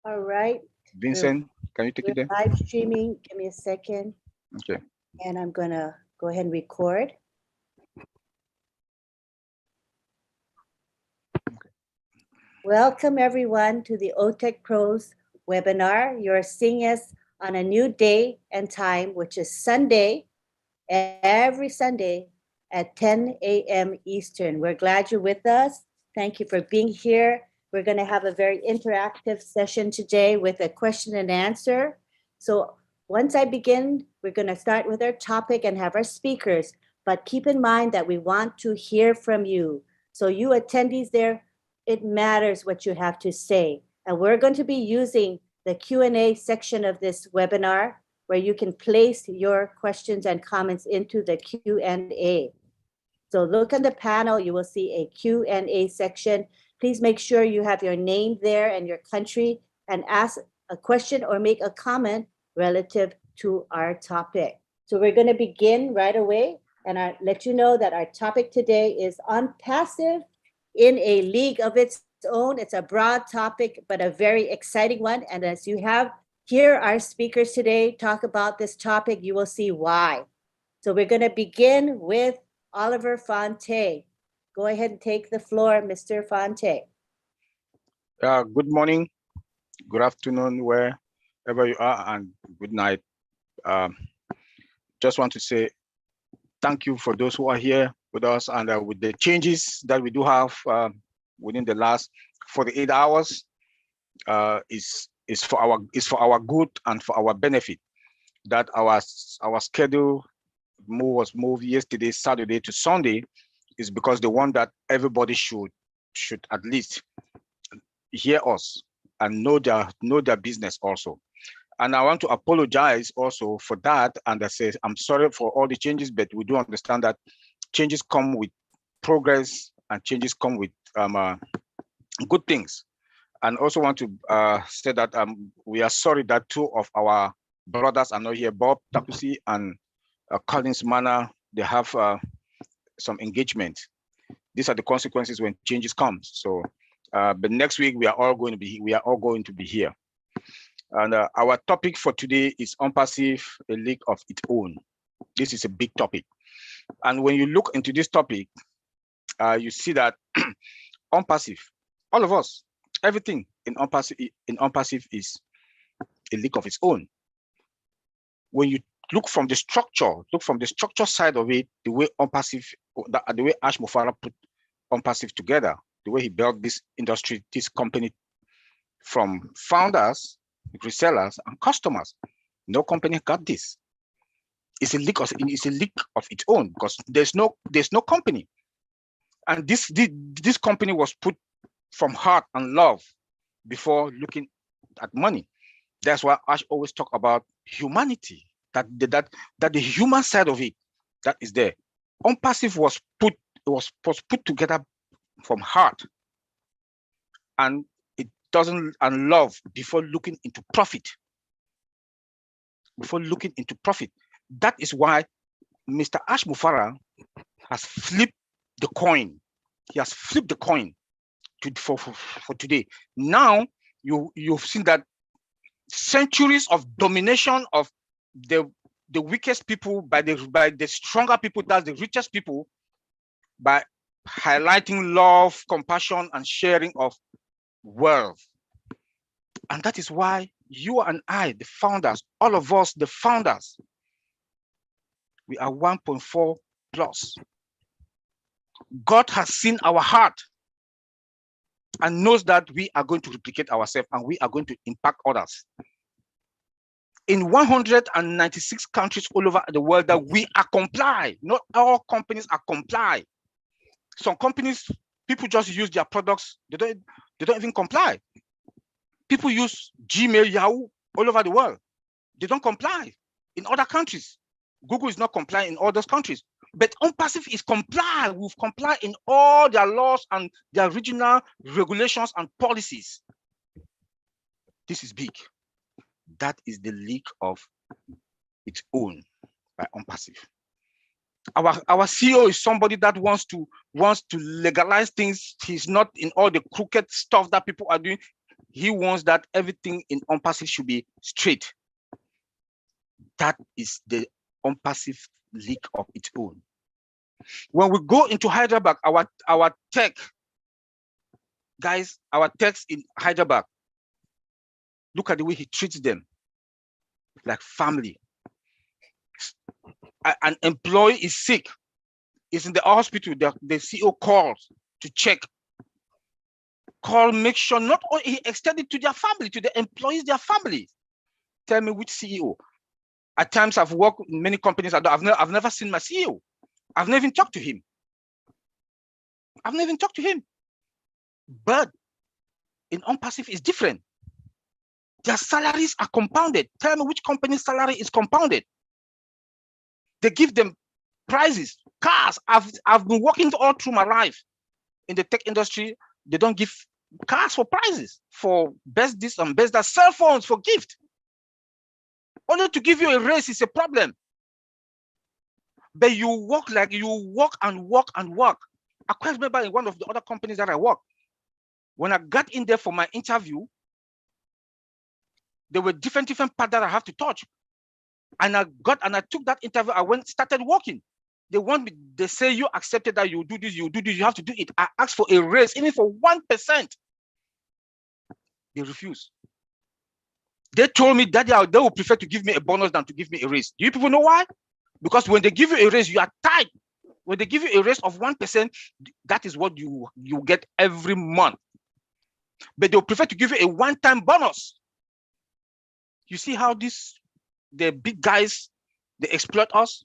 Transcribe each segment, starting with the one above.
All right. Vincent, can you take it there? Live streaming. Give me a second. Okay. And I'm going to go ahead and record. Okay. Welcome, everyone, to the Otech Pros webinar. You're seeing us on a new day and time, which is Sunday, every Sunday at 10 a.m. Eastern. We're glad you're with us. Thank you for being here. We're going to have a very interactive session today with a question and answer. So once I begin, we're going to start with our topic and have our speakers. But keep in mind that we want to hear from you. So you attendees there, it matters what you have to say. And we're going to be using the Q&A section of this webinar where you can place your questions and comments into the Q&A. So look on the panel, you will see a Q&A section. Please make sure you have your name there and your country and ask a question or make a comment relative to our topic. So we're going to begin right away, and I'll let you know that our topic today is ONPASSIVE in a league of its own. It's a broad topic, but a very exciting one. And as you have here our speakers today talk about this topic, you will see why. So we're going to begin with Oliver Fonte. Go ahead and take the floor, Mr. Fonte. Good morning, good afternoon, wherever you are, and good night. Just want to say thank you for those who are here with us, and with the changes that we do have within the last 48 hours is for our good and for our benefit. That our schedule was moved yesterday, Saturday to Sunday, is because they want that everybody should at least hear us and know their business also. And I want to apologize also for that. And I say I'm sorry for all the changes, but we do understand that changes come with progress and changes come with good things. And also want to say that we are sorry that two of our brothers are not here, Bob Takusi and Collins Mana. They have some engagement. These are the consequences when changes come. So, but next week we are all going to be here. And our topic for today is ONPASSIVE, a league of its own. This is a big topic. And when you look into this topic, you see that ONPASSIVE, all of us, everything in ONPASSIVE is a league of its own. When you look from the structure side of it, the way ONPASSIVE, the way Ash Mufara put ONPASSIVE together, the way he built this industry, this company from founders, resellers, and customers. No company got this. It's a league of its own because there's no company. And this company was put from heart and love before looking at money. That's why Ash always talk about humanity, that the human side of it, that is there. ONPASSIVE was put together from heart and love before looking into profit. That is why Mr. Ash Mufara has flipped the coin. He has flipped the coin for today. Now you've seen that centuries of domination of the weakest people by the stronger people, that's the richest people, by highlighting love, compassion, and sharing of wealth. And that is why you and I, the founders, all of us, the founders, we are 1.4 plus. God has seen our heart and knows that we are going to replicate ourselves and we are going to impact others. In 196 countries all over the world that we are comply. Not all companies are comply. Some companies, people just use their products, they don't even comply. People use Gmail, Yahoo all over the world. They don't comply in other countries. Google is not complying in all those countries. But ONPASSIVE is comply. We've complied in all their laws and their regional regulations and policies. This is big. That is the league of its own by ONPASSIVE. Our CEO is somebody that wants to legalize things. He's not in all the crooked stuff that people are doing. He wants that everything in ONPASSIVE should be straight. That is the ONPASSIVE league of its own. When we go into Hyderabad, our tech guys, our techs in Hyderabad, look at the way he treats them like family. An employee is sick, is in the hospital, the CEO calls to check. Make sure not only he extended to their family, to the employees, their families. Tell me which CEO. At times I've worked in many companies. I've never seen my CEO. I've never even talked to him. But in ONPASSIVE is different. Their salaries are compounded. Tell me which company's salary is compounded. They give them prizes, cars. I've been working all through my life in the tech industry. They don't give cars for prizes, for best this and best that, cell phones for gift. Only to give you a raise is a problem. But you work and work. I quite remember in one of the other companies that I work, when I got in there for my interview, there were different parts that I have to touch. And I took that interview, started working. They say you accepted that you do this, you have to do it. I asked for a raise, even for 1%. They refuse. They told me that they would prefer to give me a bonus than to give me a raise. Do you people know why? Because when they give you a raise, you are tied. When they give you a raise of 1%, that is what you get every month. But they'll prefer to give you a one-time bonus. You see how the big guys, they exploit us?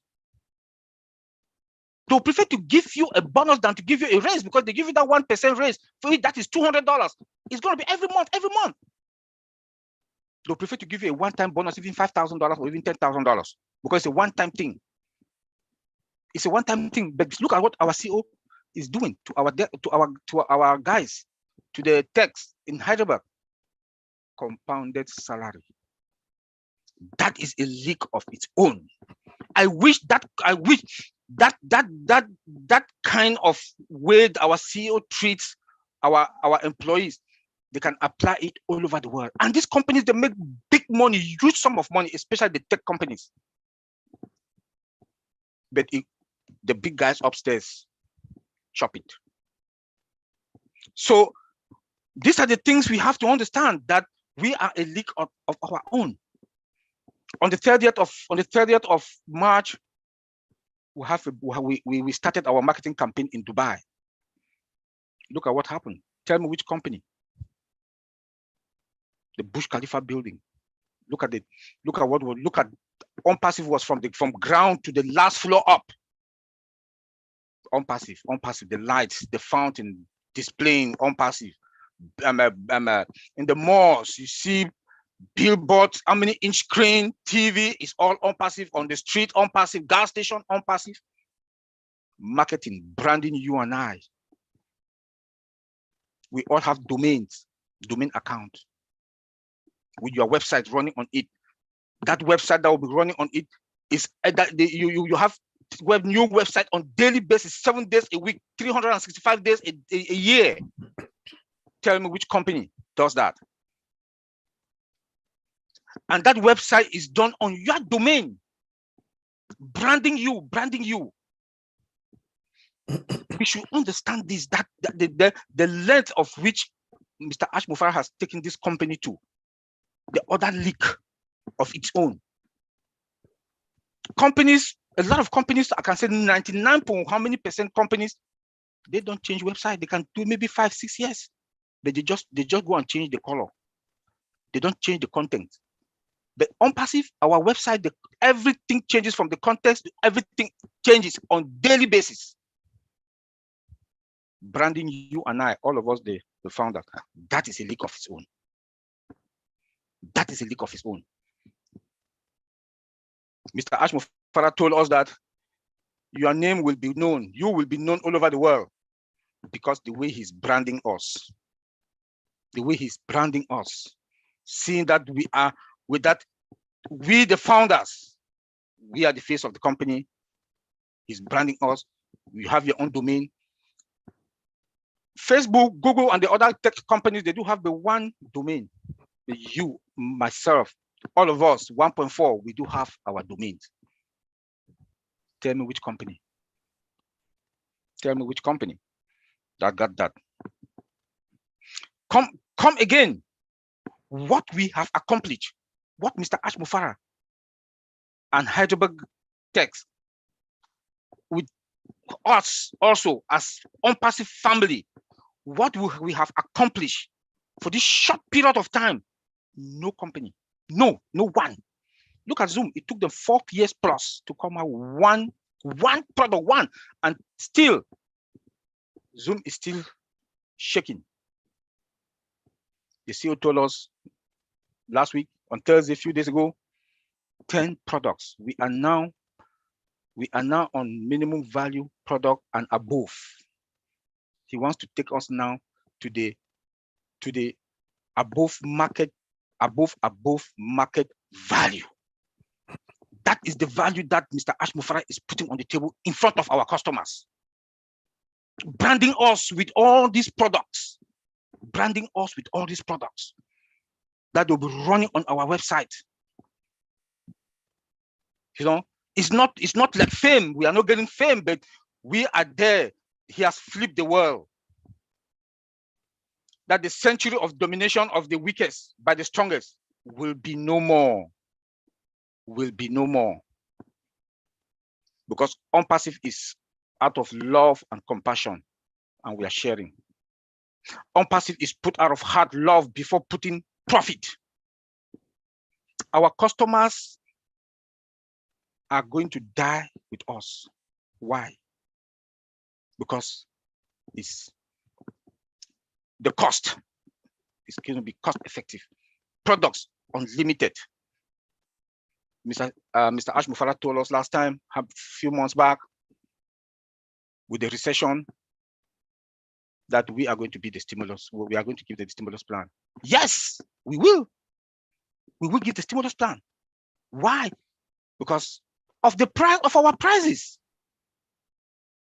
They'll prefer to give you a bonus than to give you a raise, because they give you that 1% raise. For it, that is $200. It's going to be every month. They'll prefer to give you a one-time bonus, even $5,000 or even $10,000, because it's a one-time thing. It's a one-time thing. But look at what our CEO is doing to our guys, to the techs in Hyderabad. Compounded salary. That is a league of its own. I wish that kind of way our CEO treats our employees, they can apply it all over the world. And these companies, they make big money, huge sum of money, especially the tech companies. But the big guys upstairs chop it. So these are the things we have to understand, that we are a league of our own. On the 30th of March, we started our marketing campaign in Dubai. Look at what happened. Tell me which company. The Burj Khalifa building. Look at ONPASSIVE was from ground to the last floor up. ONPASSIVE, the lights, the fountain displaying ONPASSIVE. In the malls, you see billboards, how many inch screen, TV is all ONPASSIVE. On the street, ONPASSIVE. Gas station, ONPASSIVE. Marketing, branding, you and I. We all have domain account with your website running on it. That website that will be running on it is that you have new website on daily basis, 7 days a week, 365 days a year. Tell me which company does that. And that website is done on your domain, branding you. We should understand this, that the length of which Mr. Ashmufara has taken this company to, the other league of its own. Companies, a lot of companies, I can say 99 how many percent companies, they don't change website. They can do maybe 5-6 years, but they just go and change the color. They don't change the content. But ONPASSIVE, our website, everything changes from the context. Everything changes on daily basis. Branding, you and I, all of us, the founder, that is a league of its own. That is a league of its own. Mr. Ashmufara told us that your name will be known. You will be known all over the world, because the way he's branding us, seeing that we are with that, we the founders, we are the face of the company. He's branding us. You have your own domain. Facebook, Google, and the other tech companies, they do have the one domain. You, myself, all of us, 1.4, we do have our domains. Tell me which company. Tell me which company that got that. Come again. What we have accomplished, what Mr. Ashmufara and Heidelberg Techs, with us also as ONPASSIVE family, what we have accomplished for this short period of time, no company, no one. Look at Zoom. It took them 4 years plus to come out one product, and still Zoom is still shaking. The CEO told us last week, on Thursday, a few days ago, 10 products. We are now on minimum value product and above. He wants to take us now to the above market value. That is the value that Mr. Ashmufara is putting on the table in front of our customers. Branding us with all these products. Branding us with all these products that will be running on our website. You know, it's not like fame. We are not getting fame, but we are there. He has flipped the world. That the century of domination of the weakest by the strongest will be no more. Will be no more. Because ONPASSIVE is out of love and compassion, and we are sharing. ONPASSIVE is put out of hard love before putting profit. Our customers are going to die with us. Why? Because it's the cost is going to be cost effective. Products unlimited. Mr. Ashmufara told us last time, a few months back, with the recession, that we are going to be the stimulus. We are going to give the stimulus plan. Yes, we will. We will give the stimulus plan. Why? Because of the price of our prices.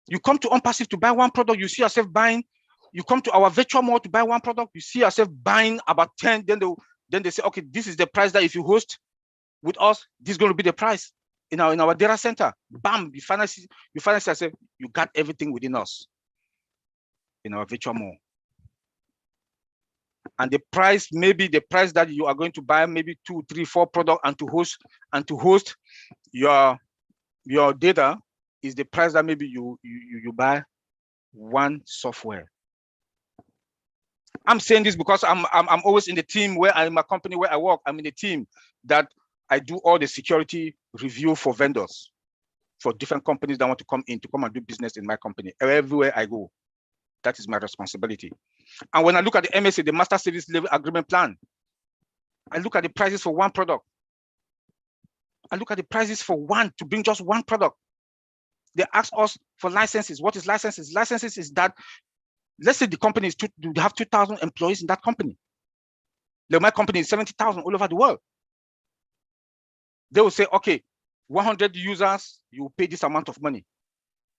You come to ONPASSIVE to buy one product, you see yourself buying. You come to our virtual mall to buy one product, you see yourself buying about 10. Then they say, okay, this is the price that if you host with us, this is going to be the price in our data center. Bam! You finally yourself, you got everything within us in our virtual mall. And the price, maybe the price that you are going to buy, maybe 2, 3, 4 products, and to host your data is the price that maybe you buy one software. I'm saying this because I'm always in the team where I'm a company where I work. I'm in the team that I do all the security review for vendors, for different companies that want to come and do business in my company. Everywhere I go, that is my responsibility. And when I look at the MSA, the Master Service Level Agreement Plan, I look at the prices for one product. I look at the prices for one, to bring just one product. They ask us for licenses. What is licenses? Licenses is that, let's say the company is they have 2,000 employees in that company. My company is 70,000 all over the world. They will say, okay, 100 users, you pay this amount of money.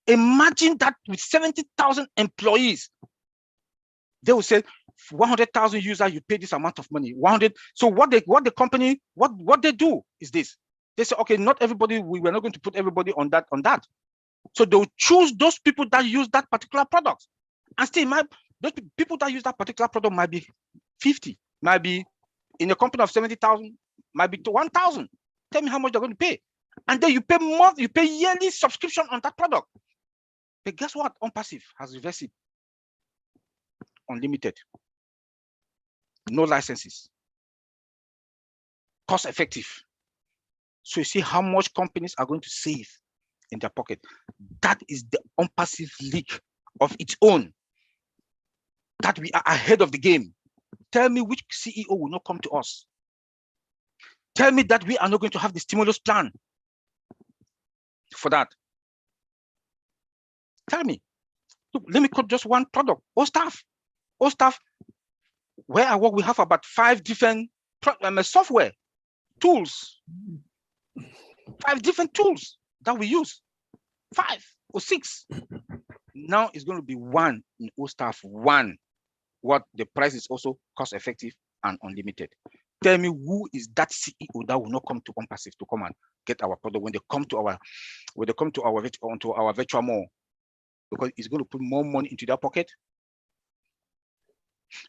Imagine that with 70,000 employees, they will say 100,000 users, you pay this amount of money. 100. So what the company do is this. They say, okay, not everybody, we're not going to put everybody on that. So they'll choose those people that use that particular product. And still, those people that use that particular product might be 50, might be in a company of 70,000, might be to 1,000. Tell me how much they're going to pay. And then you pay more, you pay yearly subscription on that product. But guess what? ONPASSIVE has reversed it. Unlimited. No licenses. Cost effective. So you see how much companies are going to save in their pocket. That is the ONPASSIVE league of its own. That we are ahead of the game. Tell me which CEO will not come to us. Tell me that we are not going to have the stimulus plan for that. Tell me. Look, let me quote just one product. OSTAF. OSTAF, where I work, we have about 5 different software tools. 5 different tools that we use. 5 or 6. Now it's going to be one in all staff, one. What the price is also cost effective and unlimited. Tell me who is that CEO that will not come to ONPASSIVE to come and get our product when they come to our onto our virtual mall, because it's going to put more money into their pocket.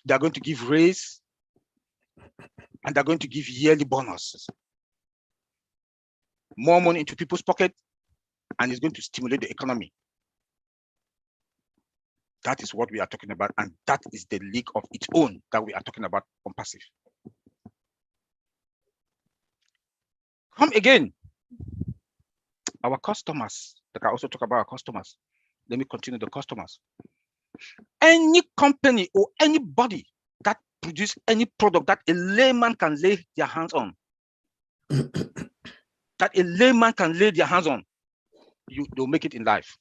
They're going to give raise, and they're going to give yearly bonuses. More money into people's pocket, and it's going to stimulate the economy. That is what we are talking about, and that is the league of its own that we are talking about ONPASSIVE. Come again. Our customers, like I also talk about our customers. Let me continue the customers. Any company or anybody that produce any product that a layman can lay their hands on, that a layman can lay their hands on, they'll make it in life.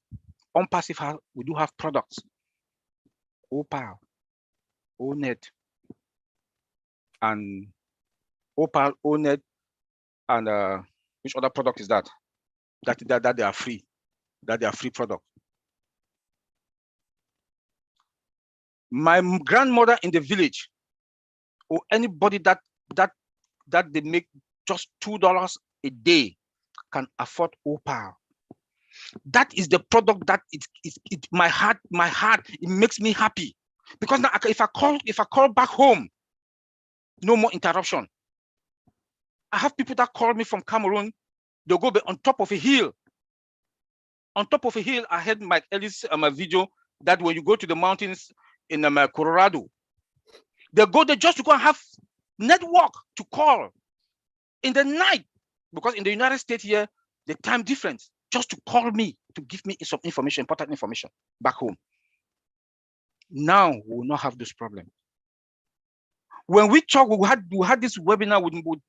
ONPASSIVE, we do have products. Opal, ONET, and Opal, ONET, and which other product is that? That they are free, that they are free product. My grandmother in the village, or anybody that they make just $2 a day, can afford Opal. That is the product that my heart, it makes me happy, because now if I call back home, no more interruption. I have people that call me from Cameroon. They'll go on top of a hill. On top of a hill, I heard Mike Ellis video that when you go to the mountains in Colorado, they go there just to go and have network to call in the night, because in the United States here, the time difference, just to call me, to give me some information, important information back home. Now we will not have this problem. When we talk, we had this webinar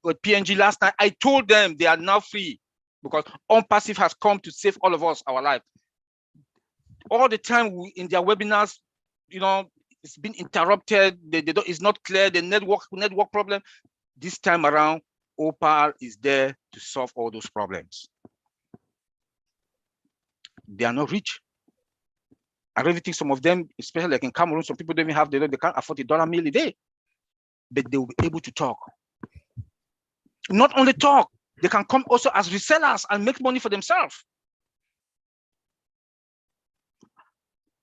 with PNG last night. I told them they are now free, because ONPASSIVE has come to save all of us, our life. All the time in their webinars, it's been interrupted. It's not clear. The network problem. This time around, Opal is there to solve all those problems. They are not rich. I really think some of them, especially like in Cameroon, some people don't even have, they can't afford $1 meal a day, but they will be able to talk. Not only talk, they can come also as resellers and make money for themselves.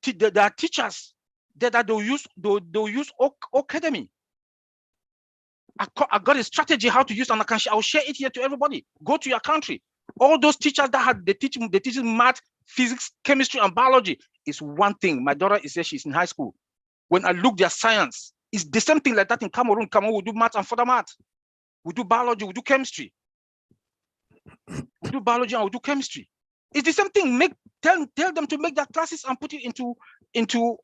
There are teachers that they'll use Academy. I got a strategy how to use, and I'll share it here to everybody. Go to your country. All those teachers that they teach math, physics, chemistry, and biology is one thing. My daughter is there, she's in high school. When I look their science, it's the same thing like that in Cameroon. Cameroon, we do math and further math. We do biology, we do chemistry. We do biology and we do chemistry. It's the same thing. Tell them to make their classes and put it into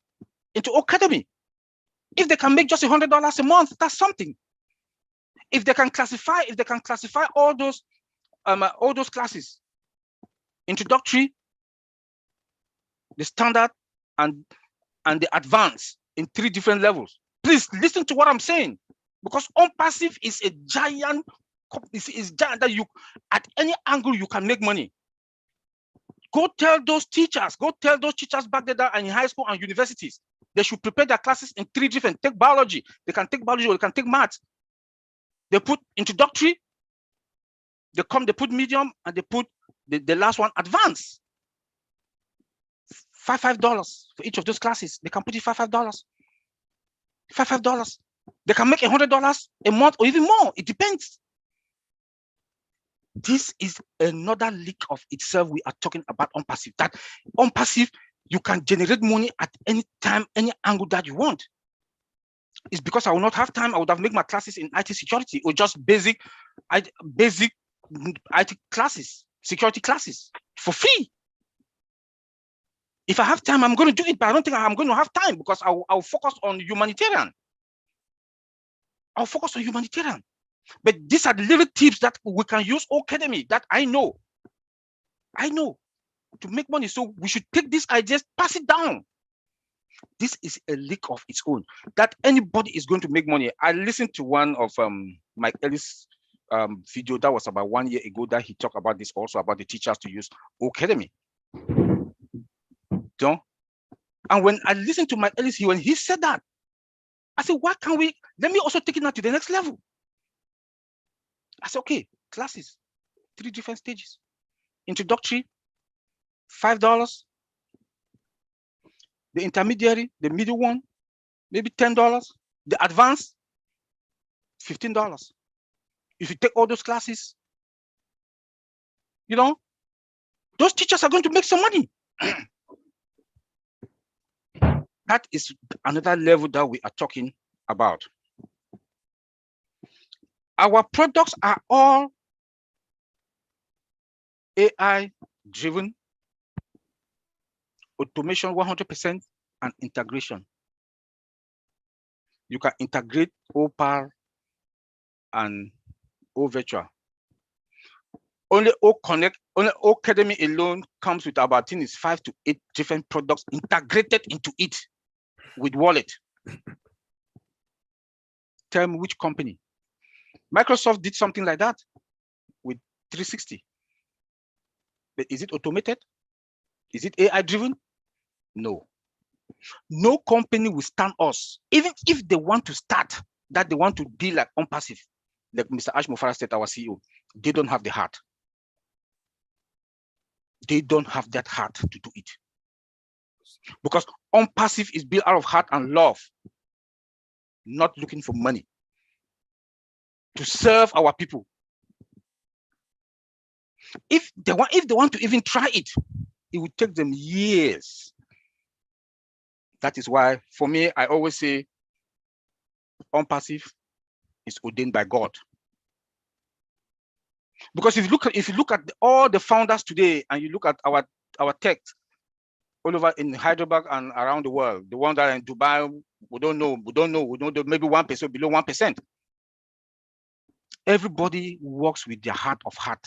Academy. If they can make just $100 a month, that's something. If they can classify all those classes, introductory, the standard, and the advanced in 3 different levels. Please listen to what I'm saying, because ONPASSIVE is a giant. Is giant that you, at any angle, you can make money. Go tell those teachers back there and in high school and universities, they should prepare their classes in 3 different. Take biology. They can take biology or they can take math. They put introductory, they put medium, and they put the last one, advanced. $5 for each of those classes. They can put it $5. $5. They can make $100 a month or even more. It depends. This is another league of itself. We are talking about ONPASSIVE. That ONPASSIVE, you can generate money at any time, any angle that you want. It's because I will not have time. I would have made my classes in IT security or just basic IT classes, security classes for free. If I have time, I'm going to do it, but I don't think I'm going to have time, because I'll focus on humanitarian. I'll focus on humanitarian. But these are the little tips that we can use Academy that I know to make money. So we should take these ideas, pass it down. This is a league of its own, that anybody is going to make money. I listened to one of Mike Ellis' video that was about 1 year ago, that he talked about this also, about the teachers to use Academy. And when I listened to Mike Ellis, when he said that, I said, why can't we, let me also take it now to the next level. I said, okay, classes, 3 different stages. Introductory, $5. The intermediary, the middle one, maybe $10. The advanced, $15. If you take all those classes, you know, those teachers are going to make some money. That is another level that we are talking about. Our products are all AI driven, automation 100%, and integration. You can integrate OPAR and OVirtual. Only OConnect, only Academy alone comes with about 5 to 8 different products integrated into it with wallet. Tell me which company. Microsoft did something like that with 360. But is it automated? Is it AI driven? No. No company will stand us, even if they want to start, that they want to be like ONPASSIVE, like Mr. Ash Mufara said, our CEO, they don't have the heart. They don't have that heart to do it. Because ONPASSIVE is built out of heart and love, not looking for money, to serve our people. If they want to even try it, it would take them years. That is why, for me, I always say ONPASSIVE is ordained by God. Because if you look at all the founders today, and you look at our tech all over in Hyderabad and around the world, the ones that are in Dubai, we don't know, maybe 1%, below 1%. Everybody works with their heart of heart.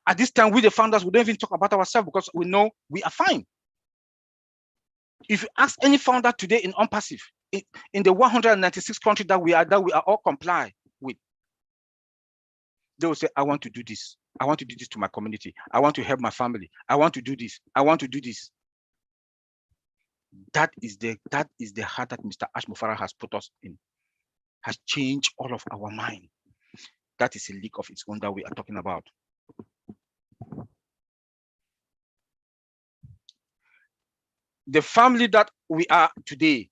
At this time, we the founders, we don't even talk about ourselves because we know we are fine. If you ask any founder today in ONPASSIVE, in the 196 countries that we are all comply with, they will say, I want to do this. I want to do this to my community. I want to help my family. I want to do this. I want to do this. That is the heart that Mr. Ash Mufara has put us in, has changed all of our mind. That is a league of its own that we are talking about. The family that we are today,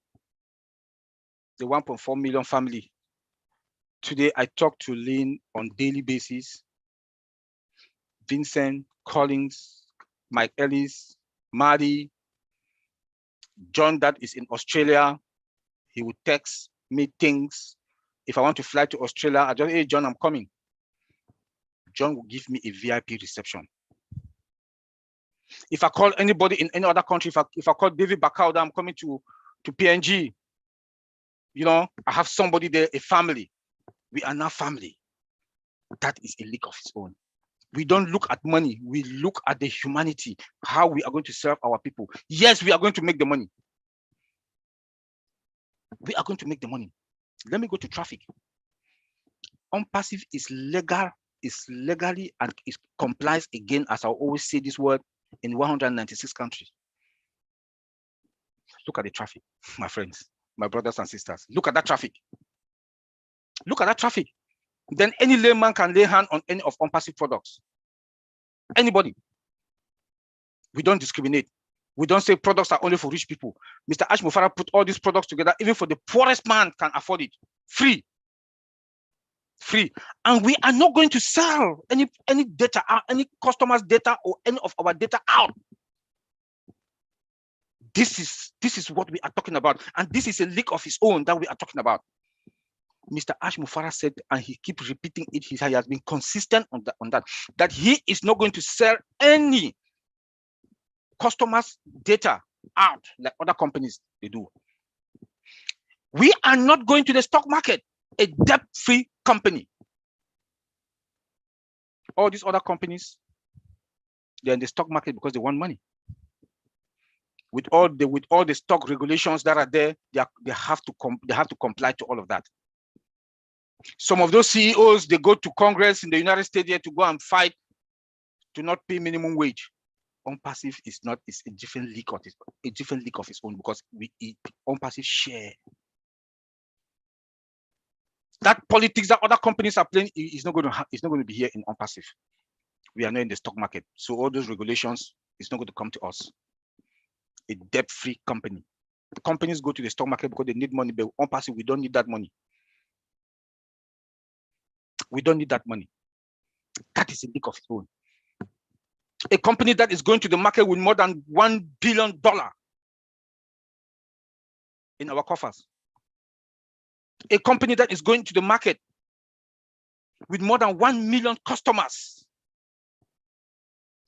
the 1.4 million family, today I talk to Lynn on daily basis. Vincent, Collins, Mike Ellis, Marty, John that is in Australia, he would text me things. If I want to fly to Australia, I just, hey, John, I'm coming. John will give me a VIP reception. If I call anybody in any other country, if I call David Bakauda, I'm coming to PNG, you know, I have somebody there, a family. We are now family. That is a league of its own. We don't look at money. We look at the humanity, how we are going to serve our people. Yes, we are going to make the money. We are going to make the money. Let me go to traffic. ONPASSIVE is legal, is legally, and it complies again, as I always say this word, in 196 countries. Look at the traffic, my friends, my brothers and sisters. Look at that traffic. Look at that traffic. Then any layman can lay hand on any of ONPASSIVE products. Anybody. We don't discriminate. We don't say products are only for rich people. Mr. Ash Mufara put all these products together, even for the poorest man can afford it. Free. Free. And we are not going to sell any data out, any customers' data or any of our data out. This is what we are talking about. And this is a league of its own that we are talking about. Mr. Ash Mufara said, and he keeps repeating it, he has been consistent on that he is not going to sell any customers' data out like other companies they do. We are not going to the stock market, a debt-free company. All these other companies, they're in the stock market because they want money. With all the stock regulations that are there, they have to comply to all of that. Some of those CEOs, they go to Congress in the United States here to go and fight to not pay minimum wage. ONPASSIVE is not, it's a different league of its own, because ONPASSIVE share. That politics that other companies are playing is not going to be here in ONPASSIVE. We are not in the stock market, so all those regulations is not going to come to us. A debt-free company. The companies go to the stock market because they need money, but ONPASSIVE, we don't need that money. We don't need that money. That is a league of its own. A company that is going to the market with more than $1 billion in our coffers. A company that is going to the market with more than 1 million customers.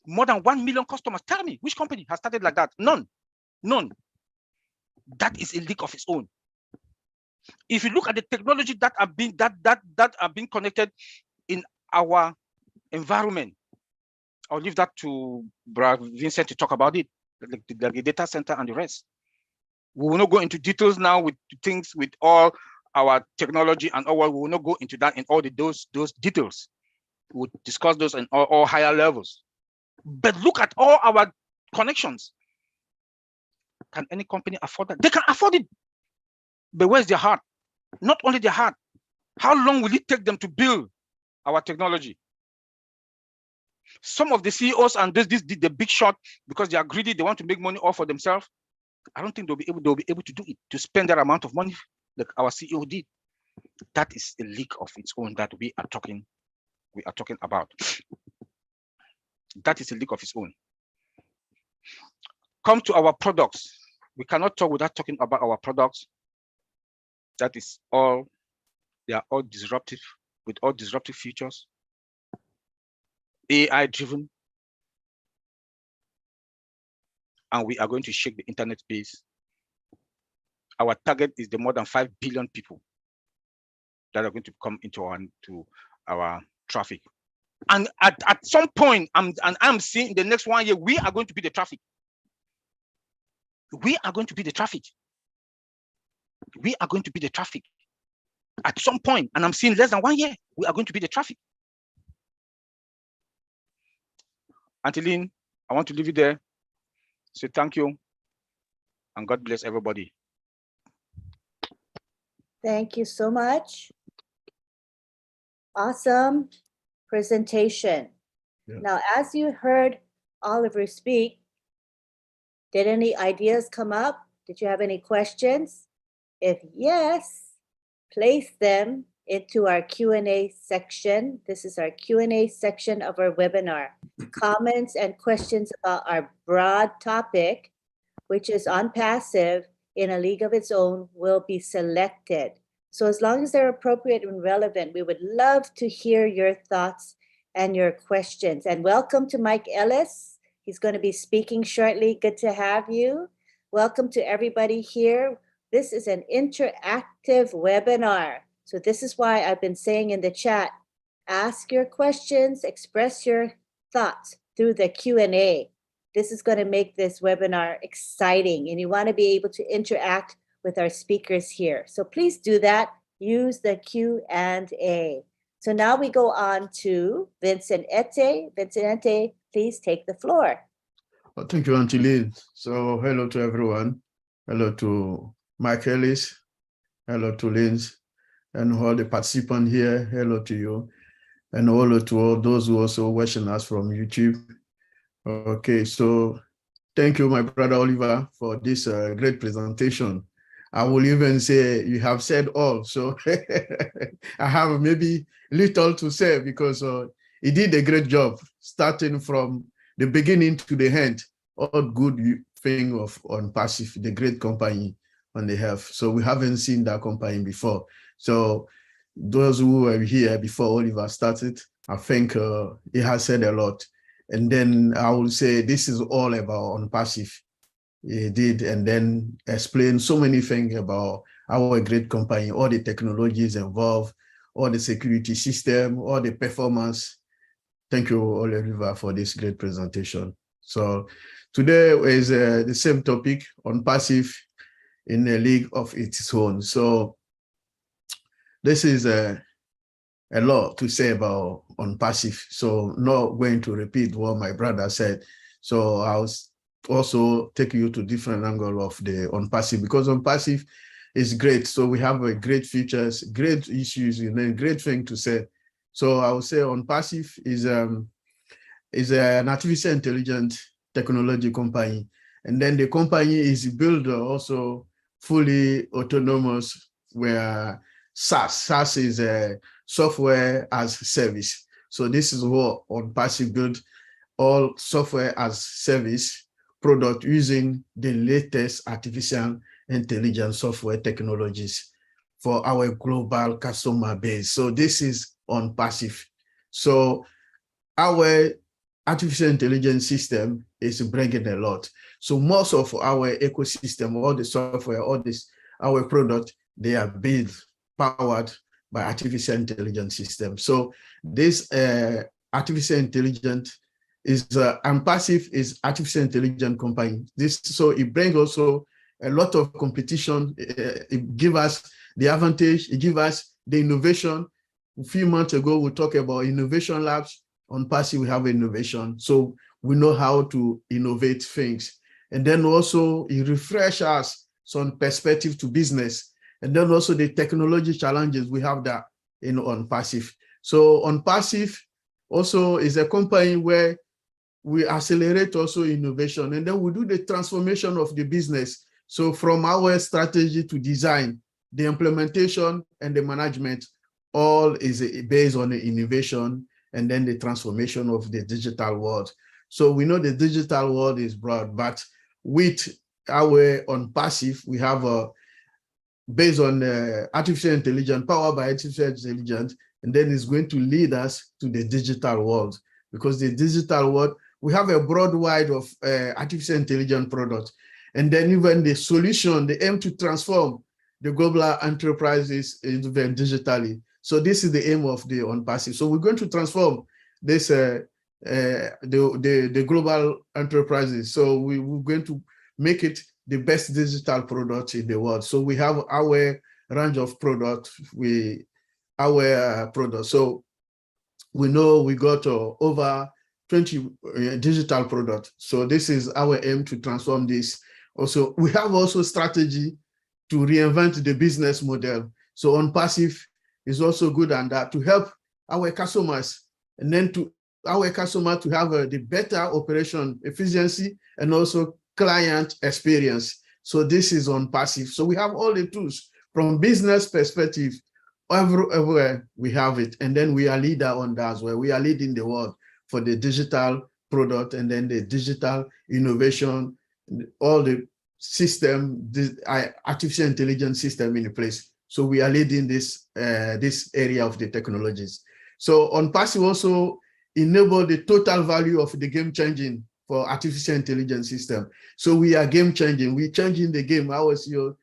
More than 1 million customers. Tell me, which company has started like that? None. None. That is a league of its own. If you look at the technology that are being connected in our environment, I'll leave that to Brother Vincent to talk about it, like the data center and the rest. We will not go into details now with things with all our technology and all. We will not go into that in all those details. We'll discuss those in all higher levels. But look at all our connections. Can any company afford that? They can afford it. But where's their heart? Not only their heart. How long will it take them to build our technology? Some of the CEOs and this did the big shot because they are greedy. They want to make money all for themselves. I don't think they'll be able to do it, to spend that amount of money like our CEO did. That is a league of its own that we are talking about. That is a league of its own. Come to our products. We cannot talk without talking about our products. That is all. They are all disruptive, with all disruptive features. AI driven. And we are going to shake the internet space. Our target is the more than 5 billion people that are going to come into our traffic. And at some point, I'm seeing in the next 1 year, we are going to be the traffic. We are going to be the traffic. We are going to be the traffic. At some point, and I'm seeing less than 1 year, we are going to be the traffic. Anteline, I want to leave you there. Say thank you, and God bless everybody. Thank you so much. Awesome presentation. Yeah. Now, as you heard Oliver speak, did any ideas come up? Did you have any questions? If yes, place them into our Q&A section. This is our Q&A section of our webinar. Comments and questions about our broad topic, which is ONPASSIVE in a league of its own, will be selected. So as long as they're appropriate and relevant, we would love to hear your thoughts and your questions. And welcome to Mike Ellis. He's going to be speaking shortly. Good to have you. Welcome to everybody here. This is an interactive webinar. So this is why I've been saying in the chat, ask your questions, express your thoughts through the Q&A. This is going to make this webinar exciting, and you want to be able to interact with our speakers here. So please do that. Use the Q&A. So now we go on to Vincent Ete. Vincent Ete, please take the floor. Well, thank you, Auntie Liz. So hello to everyone. Hello to Mike Ellis. Hello to Linz and all the participants here. Hello to you. And hello to all those who also watching us from YouTube. Okay, so thank you, my brother Oliver, for this great presentation. I will even say you have said all, so I have maybe little to say because he did a great job, starting from the beginning to the end. All good thing of ONPASSIVE, the great company on the health. So we haven't seen that company before. So those who were here before Oliver started, I think he has said a lot. And then I will say this is all about ONPASSIVE. He did, and then explain so many things about our great company, all the technologies involved, all the security system, all the performance. Thank you, Oliver, for this great presentation. So today is the same topic, ONPASSIVE in a league of its own. So this is a lot to say about ONPASSIVE. So not going to repeat what my brother said. So I'll also take you to different angle of the ONPASSIVE, because ONPASSIVE is great. So we have a great features, great issues, and then great thing to say. So I would say ONPASSIVE is an artificial intelligence technology company. And then the company is built also fully autonomous, where SaaS is a software as service. So this is what ONPASSIVE built, all software as service product using the latest artificial intelligence software technologies for our global customer base. So this is ONPASSIVE. So our artificial intelligence system is bringing a lot. So most of our ecosystem, all the software, all this, our product, they are built, powered by artificial intelligence system. So this artificial intelligence is ONPASSIVE is artificial intelligence company. So it brings also a lot of competition. It gives us the advantage. It gives us the innovation. A few months ago, we talked about innovation labs. ONPASSIVE, we have innovation. So we know how to innovate things. And then also it refreshes us some perspective to business. And then also the technology challenges, we have that in ONPASSIVE. So ONPASSIVE also is a company where we accelerate also innovation, and then we do the transformation of the business. So from our strategy to design, the implementation and the management, all is based on the innovation and then the transformation of the digital world. So we know the digital world is broad, but with our ONPASSIVE, we have based on artificial intelligence, powered by artificial intelligence, and then it's going to lead us to the digital world, because the digital world, we have a broad wide of artificial intelligence products. And then even the solution, the aim to transform the global enterprises even digitally. So this is the aim of the ONPASSIVE. So we're going to transform this the global enterprises. So we're going to make it the best digital product in the world. So we have our range of products, our products. So we know we got over 20 digital products. So this is our aim to transform this. Also, we have also strategy to reinvent the business model. So ONPASSIVE is also good on that, to help our customers, and then to our customer to have the better operation efficiency and also client experience. So this is ONPASSIVE. So we have all the tools from business perspective. Everywhere we have it, and then we are leader on that as well. We are leading the world for the digital product, and then the digital innovation, all the system, the artificial intelligence system in place. So we are leading this this area of the technologies. So ONPASSIVE also enable the total value of the game changing for artificial intelligence system. So we are game changing. We're changing the game. I was here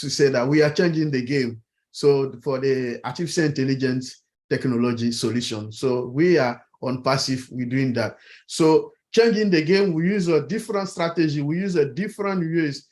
to say that we are changing the game. So for the artificial intelligence technology solution. So we are ONPASSIVE, we're doing that. So changing the game, we use a different strategy. We use a different ways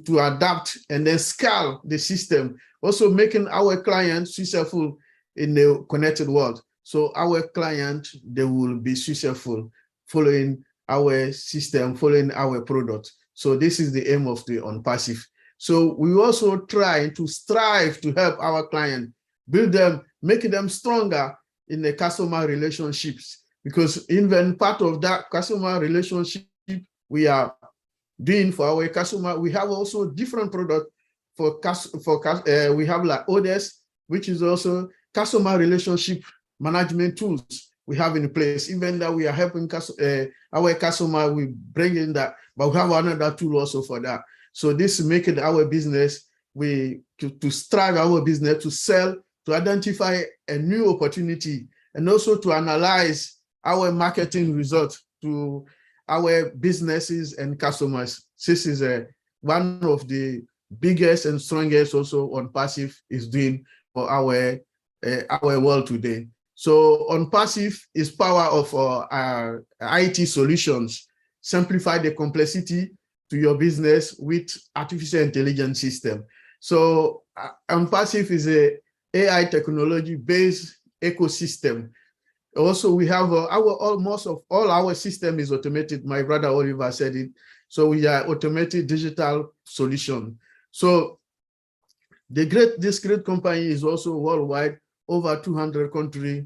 to adapt and then scale the system. Also making our clients successful in the connected world. So our client, they will be successful following our system, following our product. So this is the aim of the ONPASSIVE. So we also try to strive to help our client, build them, make them stronger in the customer relationships, because even part of that customer relationship we are doing for our customer, we have also different product for we have like Otech, which is also customer relationship management tools we have in place. Even that we are helping our customer, we bring in that, but we have another tool also for that. So this is making our business, to strive our business, to sell, to identify a new opportunity, and also to analyze our marketing results to our businesses and customers. This is one of the biggest and strongest also ONPASSIVE is doing for our world today. So ONPASSIVE is power of our IT solutions, simplify the complexity to your business with artificial intelligence system. So ONPASSIVE is a AI technology-based ecosystem Also, we have almost of all our system is automated. My brother Oliver said it. So we are automated digital solution. So this great company is also worldwide, over 200 countries.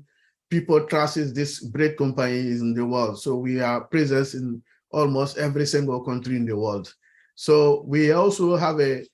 People trust this great company in the world. So we are present in almost every single country in the world. So we also have a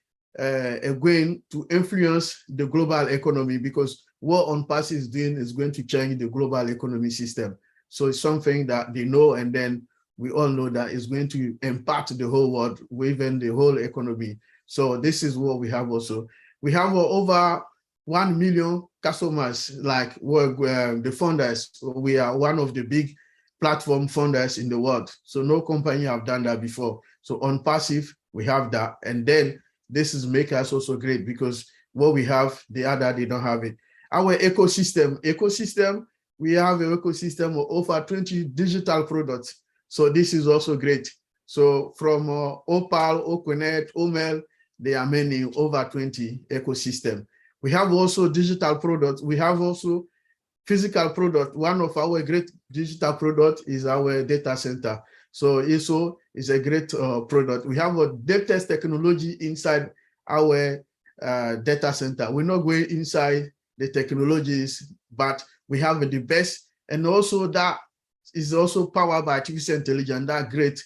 going to influence the global economy, because what ONPASSIVE is doing is going to change the global economy system. So it's something that they know, and then we all know that it's going to impact the whole world, even the whole economy. So this is what we have also. We have over 1 million customers, like the funders. We are one of the big platform funders in the world. So no company have done that before. So ONPASSIVE, we have that. And then this is make us also great, because what we have, the other, they don't have it. Our ecosystem, we have an ecosystem of over 20 digital products. So this is also great. So from Opal, Oconet, Omel, there are many, over 20 ecosystem. We have also digital products. We have also physical product. One of our great digital product is our data center. So ISO is a great product. We have a latest technology inside our data center. We're not going inside the technologies, but we have the best. And also that is also powered by artificial intelligence, that great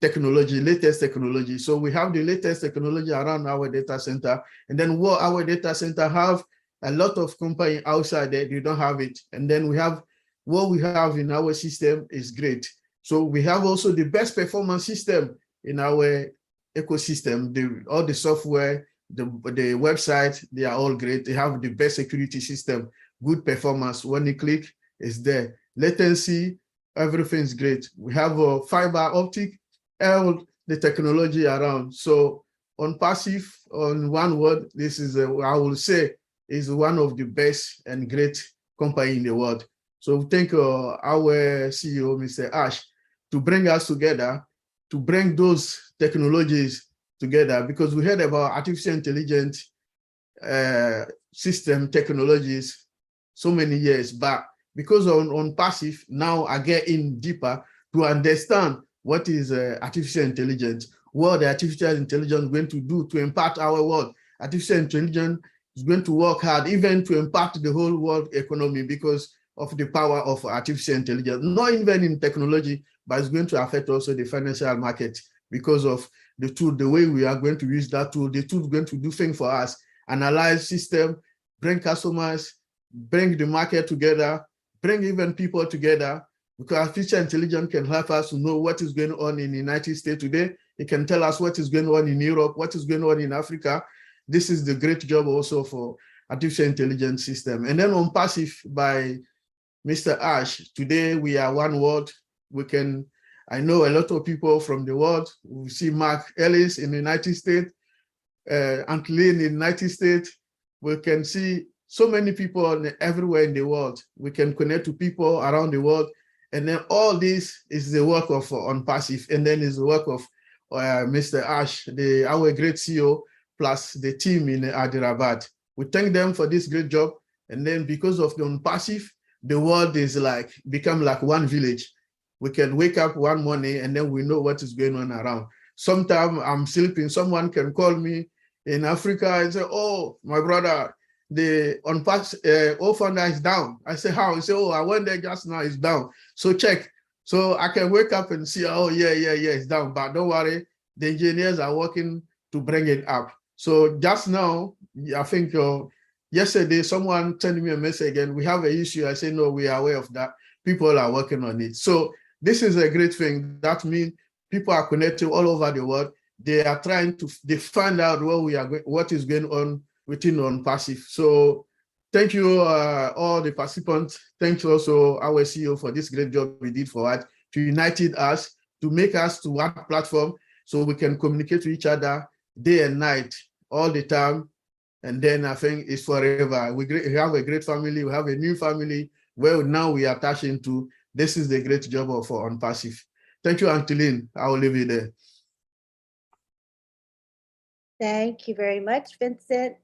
technology, latest technology. So we have the latest technology around our data center. And then what our data center have, a lot of company outside there, they don't have it. And then we have what we have in our system is great. So we have also the best performance system in our ecosystem. All the software, the website, they are all great. They have the best security system, good performance. When you click, it's there. Latency, everything's great. We have a fiber optic, all the technology around. So ONPASSIVE, on one word, this is, I will say, is one of the best and great company in the world. So thank our CEO, Mr. Ash, to bring us together, to bring those technologies together, because we heard about artificial intelligence system technologies so many years back. Because on ONPASSIVE, now I get in deeper to understand what is artificial intelligence, what the artificial intelligence is going to do to impact our world. Artificial intelligence is going to work hard, even to impact the whole world economy, because of the power of artificial intelligence, not even in technology, but it's going to affect also the financial market, because of the tool, the way we are going to use that tool. The tool is going to do things for us, analyze system, bring customers, bring the market together, bring even people together, because artificial intelligence can help us to know what is going on in the United States today. It can tell us what is going on in Europe, what is going on in Africa. This is the great job also for artificial intelligence system. And then ONPASSIVE by Mr. Ash, today we are one world. I know a lot of people from the world. We see Mark Ellis in the United States, Antolin in the United States. We can see so many people everywhere in the world. We can connect to people around the world. And then all this is the work of ONPASSIVE, and then is the work of Mr. Ash, our great CEO, plus the team in Hyderabad. We thank them for this great job. And then because of the ONPASSIVE, the world is become like one village. We can wake up one morning and then we know what is going on around. Sometimes I'm sleeping, someone can call me in Africa and say, oh, my brother, the ONPASSIVE funder is down. I say, how? He say, oh, I went there just now, it's down. So check. So I can wake up and see, oh, yeah, it's down. But don't worry, the engineers are working to bring it up. So just now, I think yesterday, someone sent me a message again, we have an issue. I say, no, we are aware of that. People are working on it. So this is a great thing. That means people are connected all over the world. They are trying to find out what is going on within ONPASSIVE. So thank you, all the participants. Thanks also our CEO for this great job we did for us, to unite us, to make us to one platform so we can communicate to each other day and night, all the time. And then I think it's forever. We have a great family. We have a new family where now we are attaching to. This is the great job of ONPASSIVE. Thank you, Antolin. I will leave it there. Thank you very much, Vincent.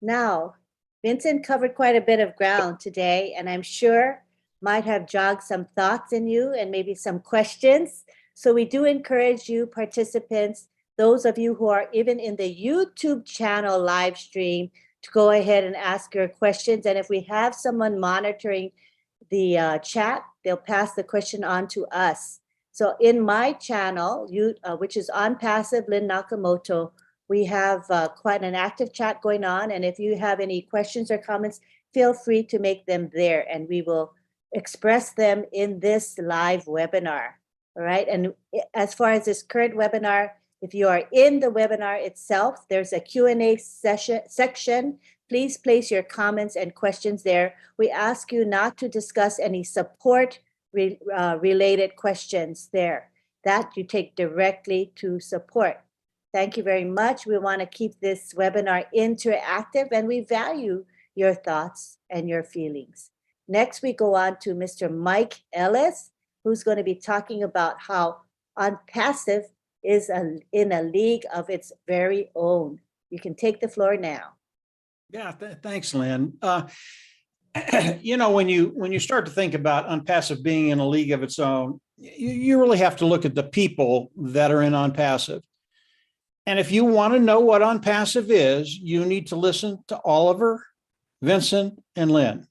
Now, Vincent covered quite a bit of ground today, and I'm sure might have jogged some thoughts in you and maybe some questions. So we do encourage you participants, those of you who are even in the YouTube channel live stream, to go ahead and ask your questions. And if we have someone monitoring the chat, they'll pass the question on to us. So in my channel, which is ONPASSIVE Lynn Nakamoto, we have quite an active chat going on. And if you have any questions or comments, feel free to make them there and we will express them in this live webinar. All right. And as far as this current webinar, if you are in the webinar itself, there's a Q&A section. Please place your comments and questions there. We ask you not to discuss any support related questions there. That you take directly to support. Thank you very much. We want to keep this webinar interactive and we value your thoughts and your feelings. Next, we go on to Mr. Mike Ellis, who's going to be talking about how ONPASSIVE is in a league of its very own. You can take the floor now. Yeah, thanks, Lynn. You know, when you start to think about ONPASSIVE being in a league of its own, you really have to look at the people that are in ONPASSIVE. And if you want to know what ONPASSIVE is, you need to listen to Oliver, Vincent, and Lynn.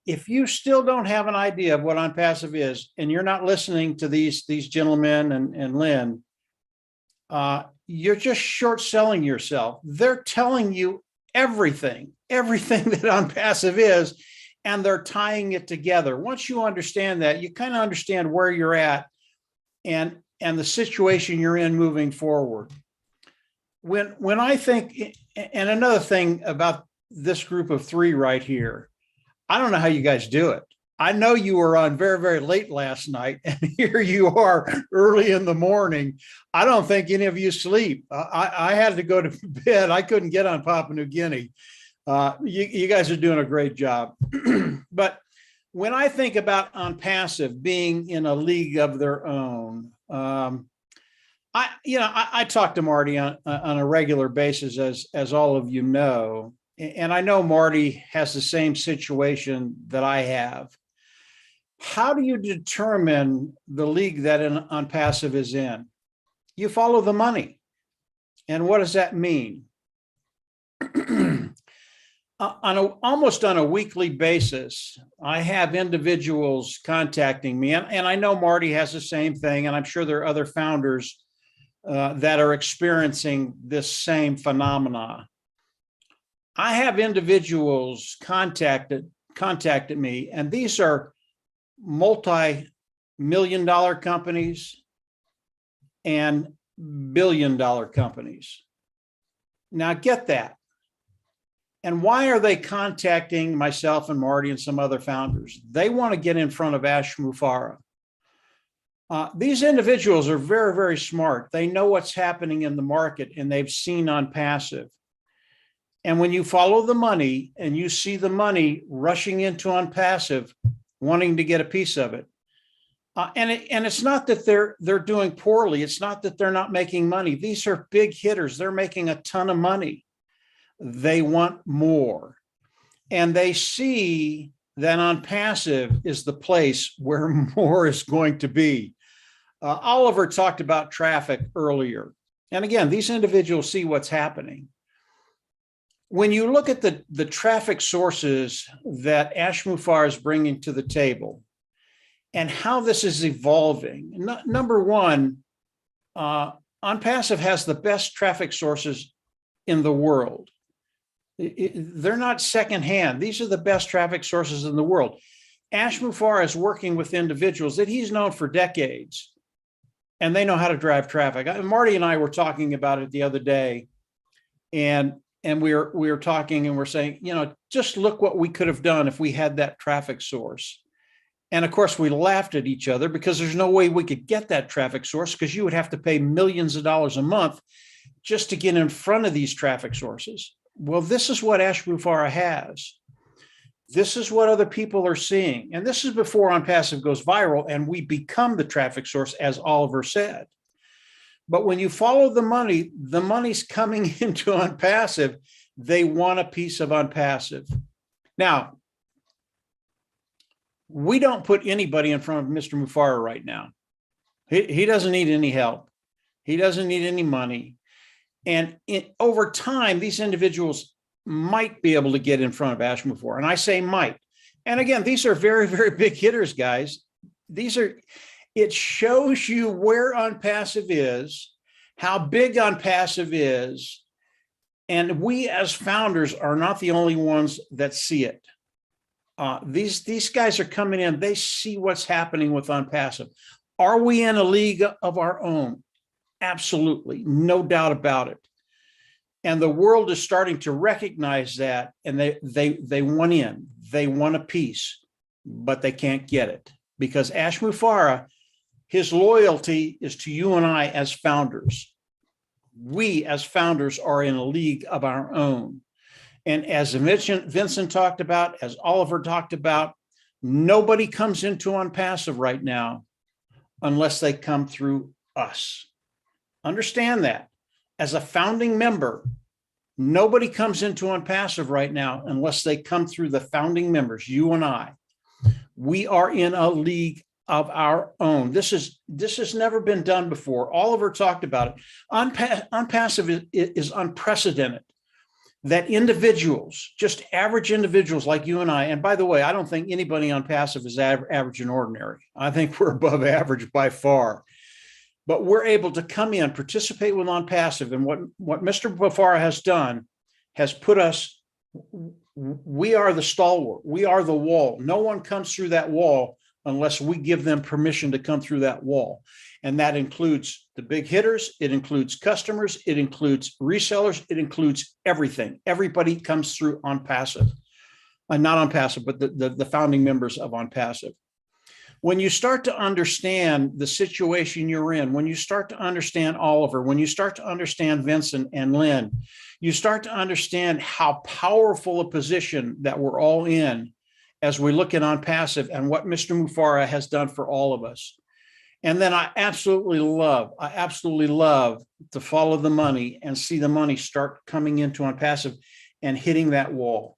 If you still don't have an idea of what ONPASSIVE is, and you're not listening to these gentlemen and Lynn, you're just short selling yourself. They're telling you everything that ONPASSIVE is, and they're tying it together. Once you understand that, you kind of understand where you're at and the situation you're in moving forward. When I think, and another thing about this group of three right here, I don't know how you guys do it. I know you were on very, very late last night, and here you are early in the morning. I don't think any of you sleep. I had to go to bed. I couldn't get on Papua New Guinea. You guys are doing a great job. But when I think about ONPASSIVE being in a league of their own, I talk to Marty on a regular basis, as all of you know, and I know Marty has the same situation that I have. How do you determine the league that ONPASSIVE is in? You follow the money. And what does that mean? Almost on a weekly basis, I have individuals contacting me, and I know Marty has the same thing, and I'm sure there are other founders that are experiencing this same phenomena. I have individuals contacted me, and these are multi-million-dollar companies and billion-dollar companies. Now get that. And why are they contacting myself and Marty and some other founders? They want to get in front of Ash Mufareh. These individuals are very, very smart. They know what's happening in the market, and they've seen ONPASSIVE. And when you follow the money and you see the money rushing into ONPASSIVE, wanting to get a piece of it, and it's not that they're doing poorly. It's not that they're not making money. These are big hitters. They're making a ton of money. They want more, and they see that ONPASSIVE is the place where more is going to be. Oliver talked about traffic earlier, and again, these individuals see what's happening. When you look at the traffic sources that Ash Mufareh is bringing to the table and how this is evolving, number one, ONPASSIVE has the best traffic sources in the world. They're not secondhand. These are the best traffic sources in the world. Ash Mufareh is working with individuals that he's known for decades, and they know how to drive traffic. Marty and I were talking about it the other day, and we were talking and we're saying, just look what we could have done if we had that traffic source. And of course, we laughed at each other because there's no way we could get that traffic source, because you would have to pay millions of dollars a month just to get in front of these traffic sources. Well, this is what Ash Mufareh has. This is what other people are seeing. And this is before ONPASSIVE goes viral and we become the traffic source, as Oliver said. But when you follow the money's coming into ONPASSIVE. They want a piece of ONPASSIVE. Now, We don't put anybody in front of Mr. Mufara right now. He doesn't need any help. He doesn't need any money. And over time, these individuals might be able to get in front of Ash Mufara. And I say might. And again, these are very, very big hitters, guys. It shows you where ONPASSIVE is, how big ONPASSIVE is. And we as founders are not the only ones that see it. These guys are coming in, they see what's happening with ONPASSIVE. Are we in a league of our own? Absolutely, no doubt about it. And the world is starting to recognize that, and they want in, they want a piece, but they can't get it because Ash Mufara, his loyalty is to you and I as founders. We as founders are in a league of our own. And as Vincent talked about, as Oliver talked about, nobody comes into ONPASSIVE right now unless they come through us. Understand that. As a founding member, nobody comes into ONPASSIVE right now unless they come through the founding members, you and I. We are in a league of our own. This has never been done before. Oliver talked about it. ONPASSIVE is unprecedented. That individuals, just average individuals like you and I, and by the way, I don't think anybody ONPASSIVE is average and ordinary. I think we're above average by far. But we're able to come in, participate with ONPASSIVE, and what Mr. Mufara has done has put us, we are the stalwart, we are the wall. No one comes through that wall unless we give them permission to come through that wall. And that includes the big hitters, it includes customers, it includes resellers, it includes everything. Everybody comes through ONPASSIVE. Not ONPASSIVE, but the founding members of ONPASSIVE. When you start to understand the situation you're in, when you start to understand Oliver, when you start to understand Vincent and Lynn, you start to understand how powerful a position that we're all in as we look at ONPASSIVE and what Mr. Mufara has done for all of us. And then I absolutely love to follow the money and see the money start coming into ONPASSIVE and hitting that wall.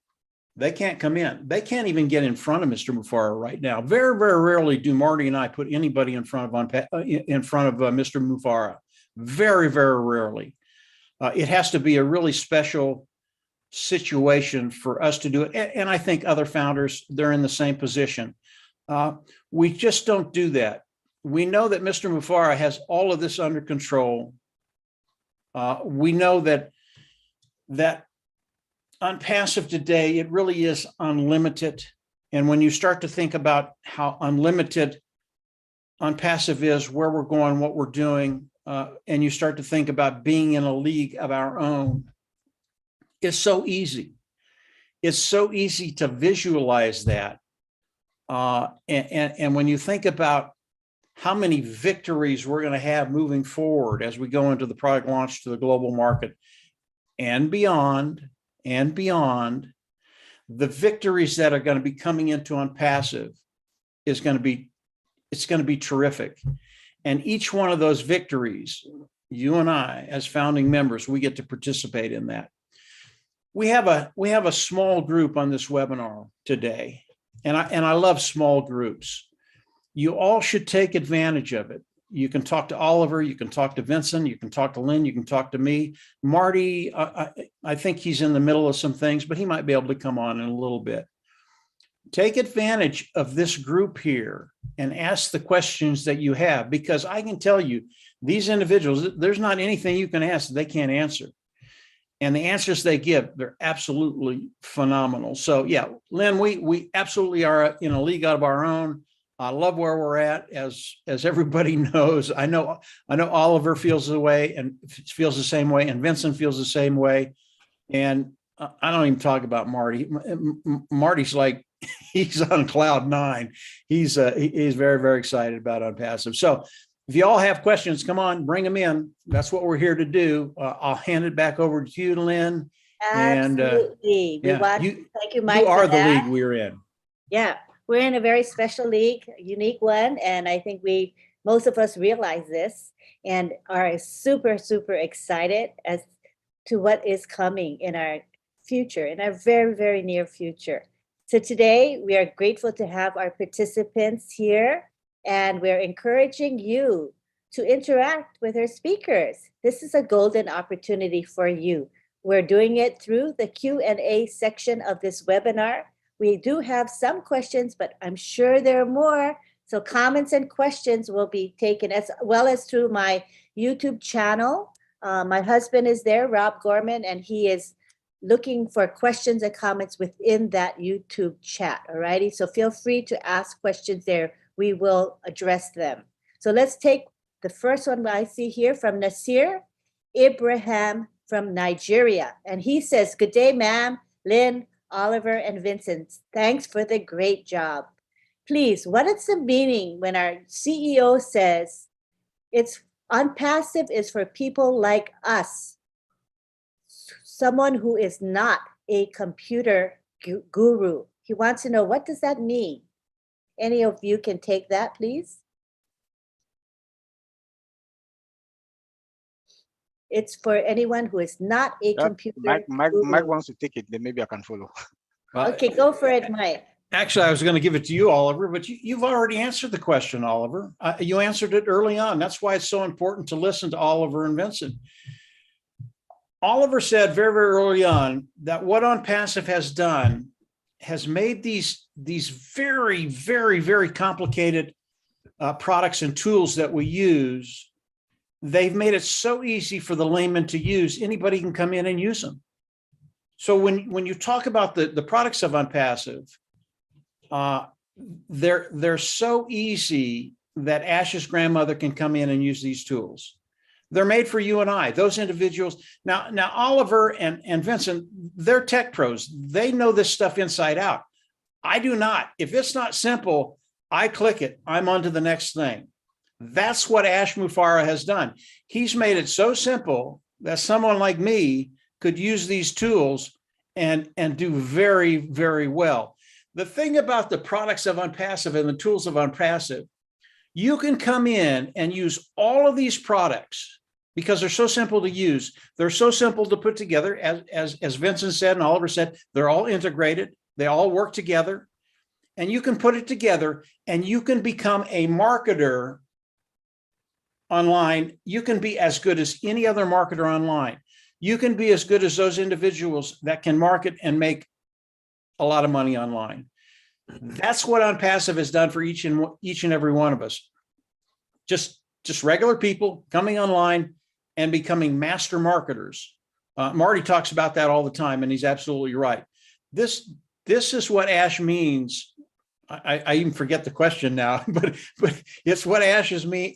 They can't come in. They can't even get in front of Mr. Mufara right now. Very, very rarely do Marty and I put anybody in front of Mr. Mufara. Very, very rarely. It has to be a really special situation for us to do it. And I think other founders, they're in the same position. We just don't do that. We know that Mr. Mufara has all of this under control. We know that ONPASSIVE today, it really is unlimited. And when you start to think about how unlimited ONPASSIVE is, where we're going, what we're doing, and you start to think about being in a league of our own, it's so easy. It's so easy to visualize that. And when you think about how many victories we're going to have moving forward as we go into the product launch to the global market and beyond, the victories that are going to be coming into ONPASSIVE it's going to be terrific. And each one of those victories, you and I, as founding members, we get to participate in that. We have a small group on this webinar today, and I love small groups. You all should take advantage of it. You can talk to Oliver, you can talk to Vincent, you can talk to Lynn, you can talk to me. Marty, I think he's in the middle of some things, but he might be able to come on in a little bit. Take advantage of this group here and ask the questions that you have, because I can tell you, these individuals, there's not anything you can ask that they can't answer. And the answers they give, they're absolutely phenomenal. So yeah, Lynn, we absolutely are in a league of our own. I love where we're at, as everybody knows. I know Oliver feels the way and feels the same way, and Vincent feels the same way. And I don't even talk about Marty. Marty's like, he's on cloud nine. He's very, very excited about ONPASSIVE. So if you all have questions, come on, bring them in. That's what we're here to do. I'll hand it back over to you, Lynn. Absolutely. And thank you, Mike. You are the league we're in. Yeah, we're in a very special league, a unique one. And I think most of us realize this and are super, super excited as to what is coming in our future, in our very, very near future. So today we are grateful to have our participants here, and we're encouraging you to interact with our speakers. This is a golden opportunity for you. We're doing it through the Q&A section of this webinar. We do have some questions, but I'm sure there are more. So comments and questions will be taken, as well as through my YouTube channel. My husband is there, Rob Gorman, and he is looking for questions and comments within that YouTube chat. All righty. So feel free to ask questions there. We will address them. So let's take the first one I see here from Nasir Ibrahim from Nigeria. And he says, "Good day, ma'am, Lynn, Oliver, and Vincent. Thanks for the great job. Please, what is the meaning when our CEO says it's ONPASSIVE is for people like us, someone who is not a computer guru?" He wants to know, what does that mean? Any of you can take that, please? It's for anyone who is not a computer Mike guru. wants to take it, then maybe I can follow. Okay, go for it, Mike. Actually, I was going to give it to you, Oliver, but you've already answered the question, Oliver. You answered it early on. That's why it's so important to listen to Oliver and Vincent. Oliver said very, very early on that what ONPASSIVE has done has made these very, very, very complicated products and tools that we use. They've made it so easy for the layman to use. Anybody can come in and use them. So when you talk about the products of ONPASSIVE, they're so easy that Ash's grandmother can come in and use these tools. They're made for you and I, those individuals. Now Oliver and Vincent, they're tech pros. They know this stuff inside out. I do not. If it's not simple, I click it. I'm on to the next thing. That's what Ash Mufareh has done. He's made it so simple that someone like me could use these tools and do very, very well. The thing about the products of ONPASSIVE and the tools of ONPASSIVE, you can come in and use all of these products because they're so simple to use. They're so simple to put together. As Vincent said and Oliver said, they're all integrated. They all work together. And you can put it together and you can become a marketer online. You can be as good as any other marketer online. You can be as good as those individuals that can market and make a lot of money online. That's what ONPASSIVE has done for each and every one of us. Just regular people coming online and becoming master marketers. Marty talks about that all the time, and he's absolutely right. This is what Ash means. I even forget the question now, but it's what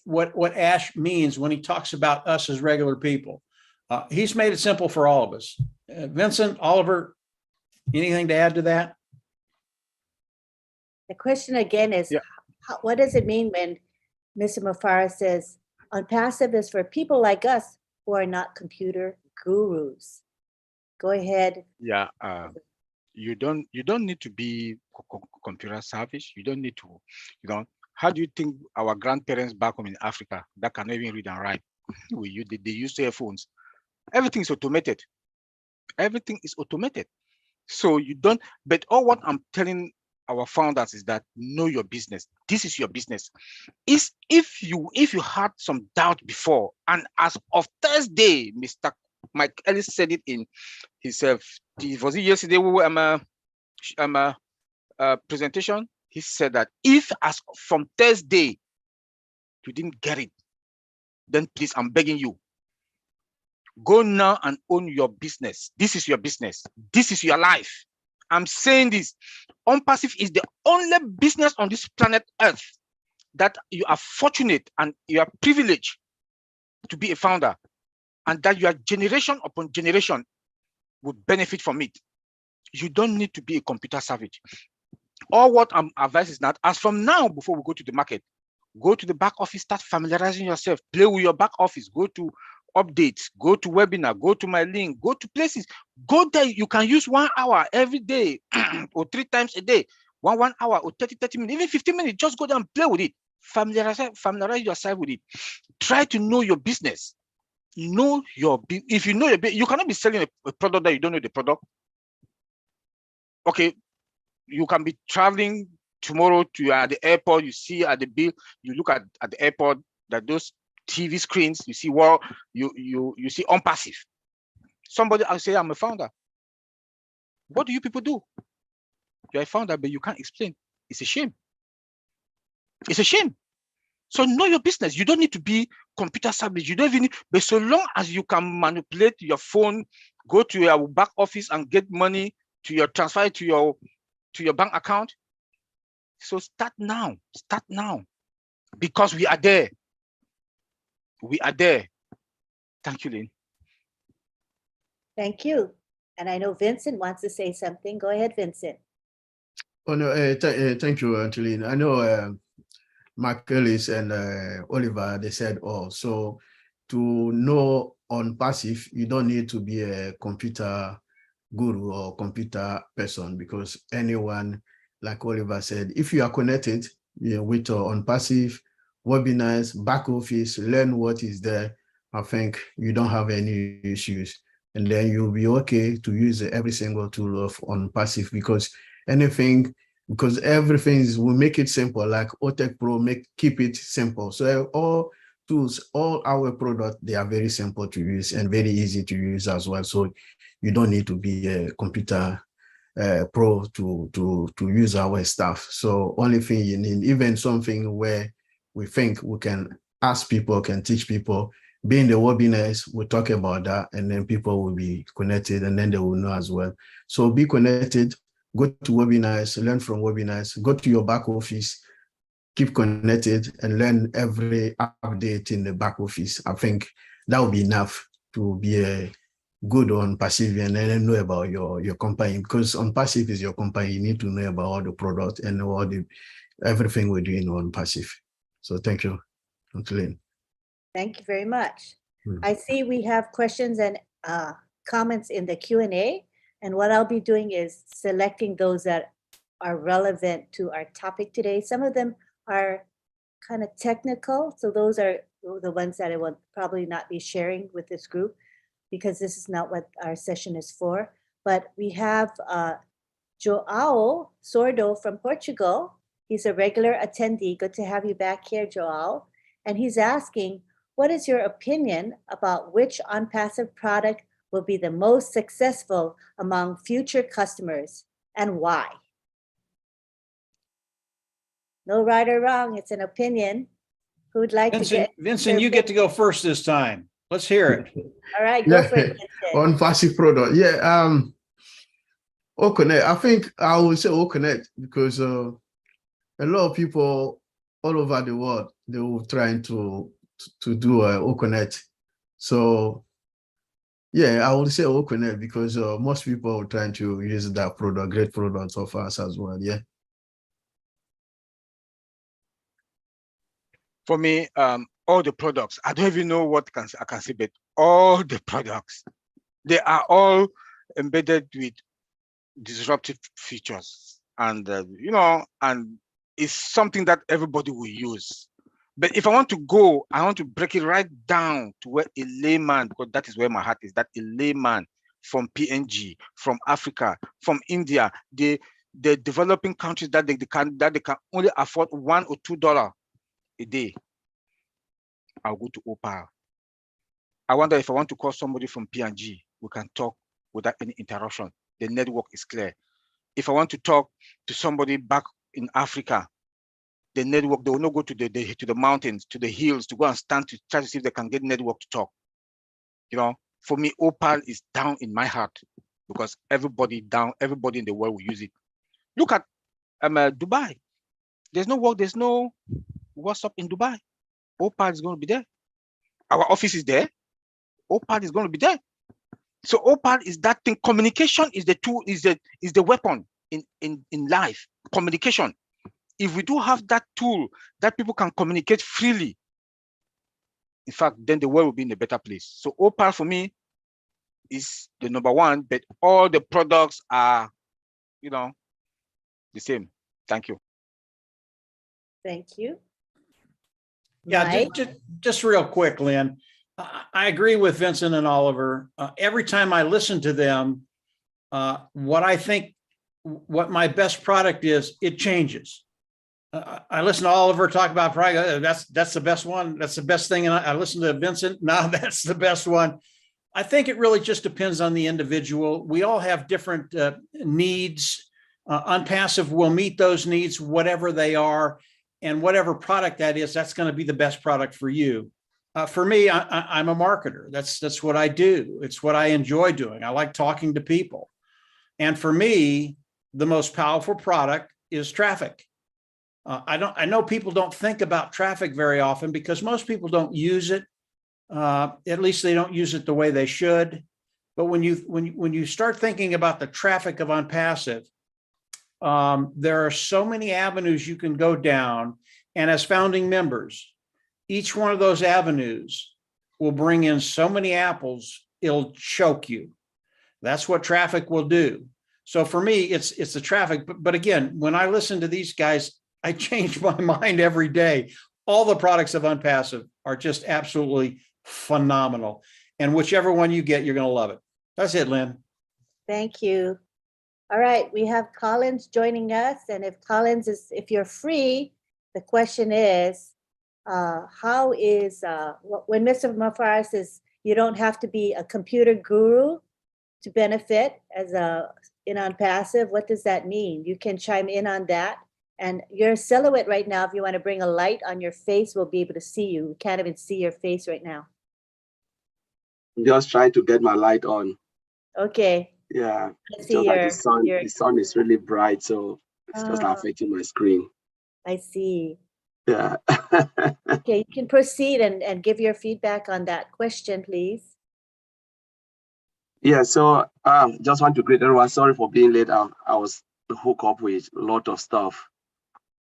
what Ash means when he talks about us as regular people. He's made it simple for all of us. Vincent, Oliver, anything to add to that? The question again is, what does it mean when Mr. Mufareh says ONPASSIVE is for people like us who are not computer gurus? Go ahead. Yeah, you don't need to be computer savvy. You don't need to, how do you think our grandparents back home in Africa that cannot even read and write, they use their phones? Everything is automated. Everything is automated. So you don't, but all what I'm telling our founders is that know your business. This is your business. Is if you had some doubt before, and as of Thursday, Mr. Mike Ellis said it in his was it yesterday presentation. He said that if as from Thursday you didn't get it, then please, I'm begging you, go now and own your business. This is your business. This is your life. I'm saying this. ONPASSIVE is the only business on this planet Earth that you are fortunate and you are privileged to be a founder, and that your generation upon generation would benefit from it. You don't need to be a computer savage. All what I'm advising is that as from now, before we go to the market, go to the back office, start familiarizing yourself, play with your back office, go to updates, go to webinar, go to my link, go to places, go there. You can use 1 hour every day or 3 times a day, one hour or 30 minutes, even 15 minutes. Just go there and play with it. Familiarize yourself with it. Try to know your business. Know your if you know your, you cannot be selling a product that you don't know the product. Okay, you can be traveling tomorrow to at the airport, you see at the bill, you look at the airport that those TV screens, you see you see ONPASSIVE. Somebody will say, I'm a founder. What do you people do? You're a founder, but you can't explain. It's a shame. It's a shame. So know your business. You don't need to be computer savvy. You don't even need, but so long as you can manipulate your phone, go to your back office and get money to your transfer to your bank account. So start now. Start now. Because we are there. We are there. Thank you, Lynn. Thank you. And I know Vincent wants to say something. Go ahead, Vincent. Oh no, thank you, Angeline. I know Mark Ellis and Oliver, they said, oh, so to know ONPASSIVE, you don't need to be a computer guru or computer person, because anyone, like Oliver said, if you are connected with ONPASSIVE, webinars, back office, learn what is there, I think you don't have any issues. And then you'll be okay to use every single tool of ONPASSIVE, because everything will make it simple, like Otech Pro keep it simple. So all tools, all our products, they are very simple to use and very easy to use as well. So you don't need to be a computer pro to use our stuff. So only thing you need, even something where we think we can ask people, can teach people, being the webinars, we'll talk about that, and then people will be connected and then they will know as well. So be connected. Go to webinars, learn from webinars, go to your back office, keep connected and learn every update in the back office. I think that will be enough to be a good ONPASSIVE and then know about your company, because ONPASSIVE is your company. You need to know about all the product and all everything we're doing on ONPASSIVE. So thank you, Lynn. Thank you very much. I see we have questions and comments in the Q&A. And what I'll be doing is selecting those that are relevant to our topic today. Some of them are kind of technical. So those are the ones that I will probably not be sharing with this group, because this is not what our session is for. But we have Joao Sordo from Portugal. He's a regular attendee. Good to have you back here, Joao. And he's asking, what is your opinion about which ONPASSIVE product will be the most successful among future customers and why? No right or wrong, it's an opinion. Who would like Vincent, to get? Vincent, you get to go first this time. Let's hear it. All right, go for it, Vincent. ONPASSIVE product, yeah. OConnect, I think I would say OConnect, because a lot of people all over the world, they were trying to do OConnect. So yeah, I would say OConnect, because most people are trying to use that product, great product of us as well. Yeah. For me, all the products, I don't even know what I can say, but all the products, they are all embedded with disruptive features, and and it's something that everybody will use. But if I want to go, I want to break it right down to where a layman, because that is where my heart is, that a layman from PNG, from Africa, from India, the developing countries that they can only afford $1 or $2 a day, I'll go to OPAL. I wonder if I want to call somebody from PNG, we can talk without any interruption. The network is clear. If I want to talk to somebody back in Africa, the network, they will not go to the mountains, to the hills, to go and stand to try to see if they can get network to talk. For me, OPAL is down in my heart, because everybody in the world will use it. Look at Dubai. There's no work, there's no WhatsApp in Dubai. OPAL is going to be there. Our office is there. OPAL is going to be there. So OPAL is that thing. Communication is the tool, is the weapon in life. Communication. If we do have that tool that people can communicate freely, in fact, then the world will be in a better place. So OPAL for me is the #1, but all the products are, the same. Thank you. Thank you. Yeah, Mike? just real quick, Lynn. I agree with Vincent and Oliver. Every time I listen to them, what I think what my best product is, it changes. I listen to Oliver talk about product. That's the best one. That's the best thing. And I listen to Vincent. No, that's the best one. I think it really just depends on the individual. We all have different needs. ONPASSIVE will meet those needs, whatever they are, and whatever product that is, that's going to be the best product for you. For me, I'm a marketer. That's what I do. It's what I enjoy doing. I like talking to people. And for me, the most powerful product is traffic. I know people don't think about traffic very often because most people don't use it. At least they don't use it the way they should. But when you start thinking about the traffic of ONPASSIVE, there are so many avenues you can go down. And as founding members, each one of those avenues will bring in so many apples, it'll choke you. That's what traffic will do. So for me, it's the traffic. But again, when I listen to these guys, I change my mind every day. All the products of ONPASSIVE are just absolutely phenomenal. And whichever one you get, you're going to love it. That's it, Lynn. Thank you. All right, we have Collins joining us. And if you're free, the question is, how is, when Mr. Mafar says you don't have to be a computer guru to benefit in ONPASSIVE, what does that mean? You can chime in on that. And your silhouette right now, if you want to bring a light on your face, we'll be able to see you. We can't even see your face right now. I'm just trying to get my light on. Okay. Yeah. Let's Just see like the sun is really bright, so it's just affecting my screen. I see. Yeah. Okay, you can proceed and give your feedback on that question, please. Yeah, so just want to greet everyone. Sorry for being late. I was hooked up with a lot of stuff.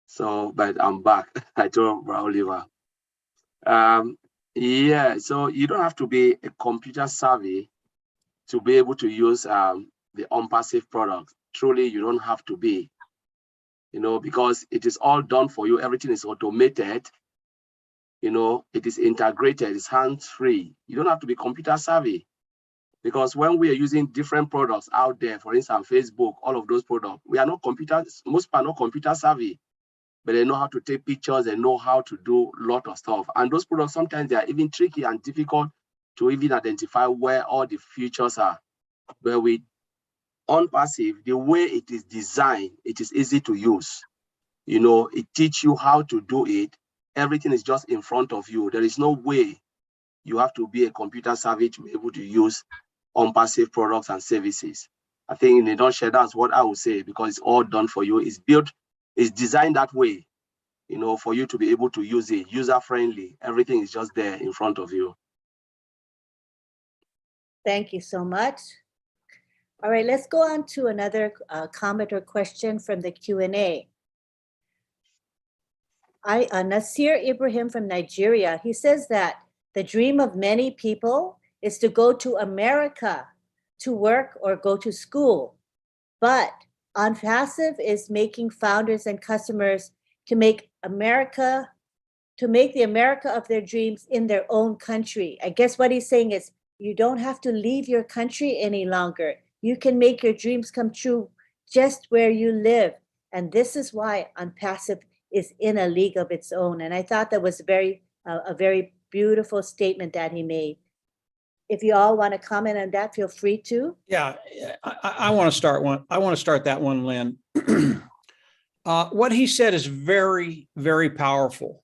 So, but I'm back. I told Oliver. Yeah, so you don't have to be a computer savvy to be able to use the ONPASSIVE product. Truly, you don't have to be, because it is all done for you. Everything is automated. It is integrated. It's hands-free. You don't have to be computer savvy, because when we are using different products out there, for instance, Facebook, all of those products, most people are not computer savvy, but they know how to take pictures, they know how to do a lot of stuff. And those products, sometimes they are even tricky and difficult to even identify where all the features are. But with ONPASSIVE, the way it is designed, it is easy to use. It teaches you how to do it. Everything is just in front of you. There is no way you have to be a computer savvy to be able to use ONPASSIVE products and services. I think in a nutshell, that's what I would say, because it's all done for you. It's designed that way, for you to be able to use it, user-friendly. Everything is just there in front of you. Thank you so much. All right, let's go on to another comment or question from the Q&A. Nasir Ibrahim from Nigeria, he says that the dream of many people is to go to America to work or go to school. But ONPASSIVE is making founders and customers to make the America of their dreams in their own country. I guess what he's saying is you don't have to leave your country any longer. You can make your dreams come true just where you live. And this is why ONPASSIVE is in a league of its own. And I thought that was a very beautiful statement that he made. If you all want to comment on that, feel free to. Yeah, I want to start one. I want to start that one, Lynn. What he said is very, very powerful.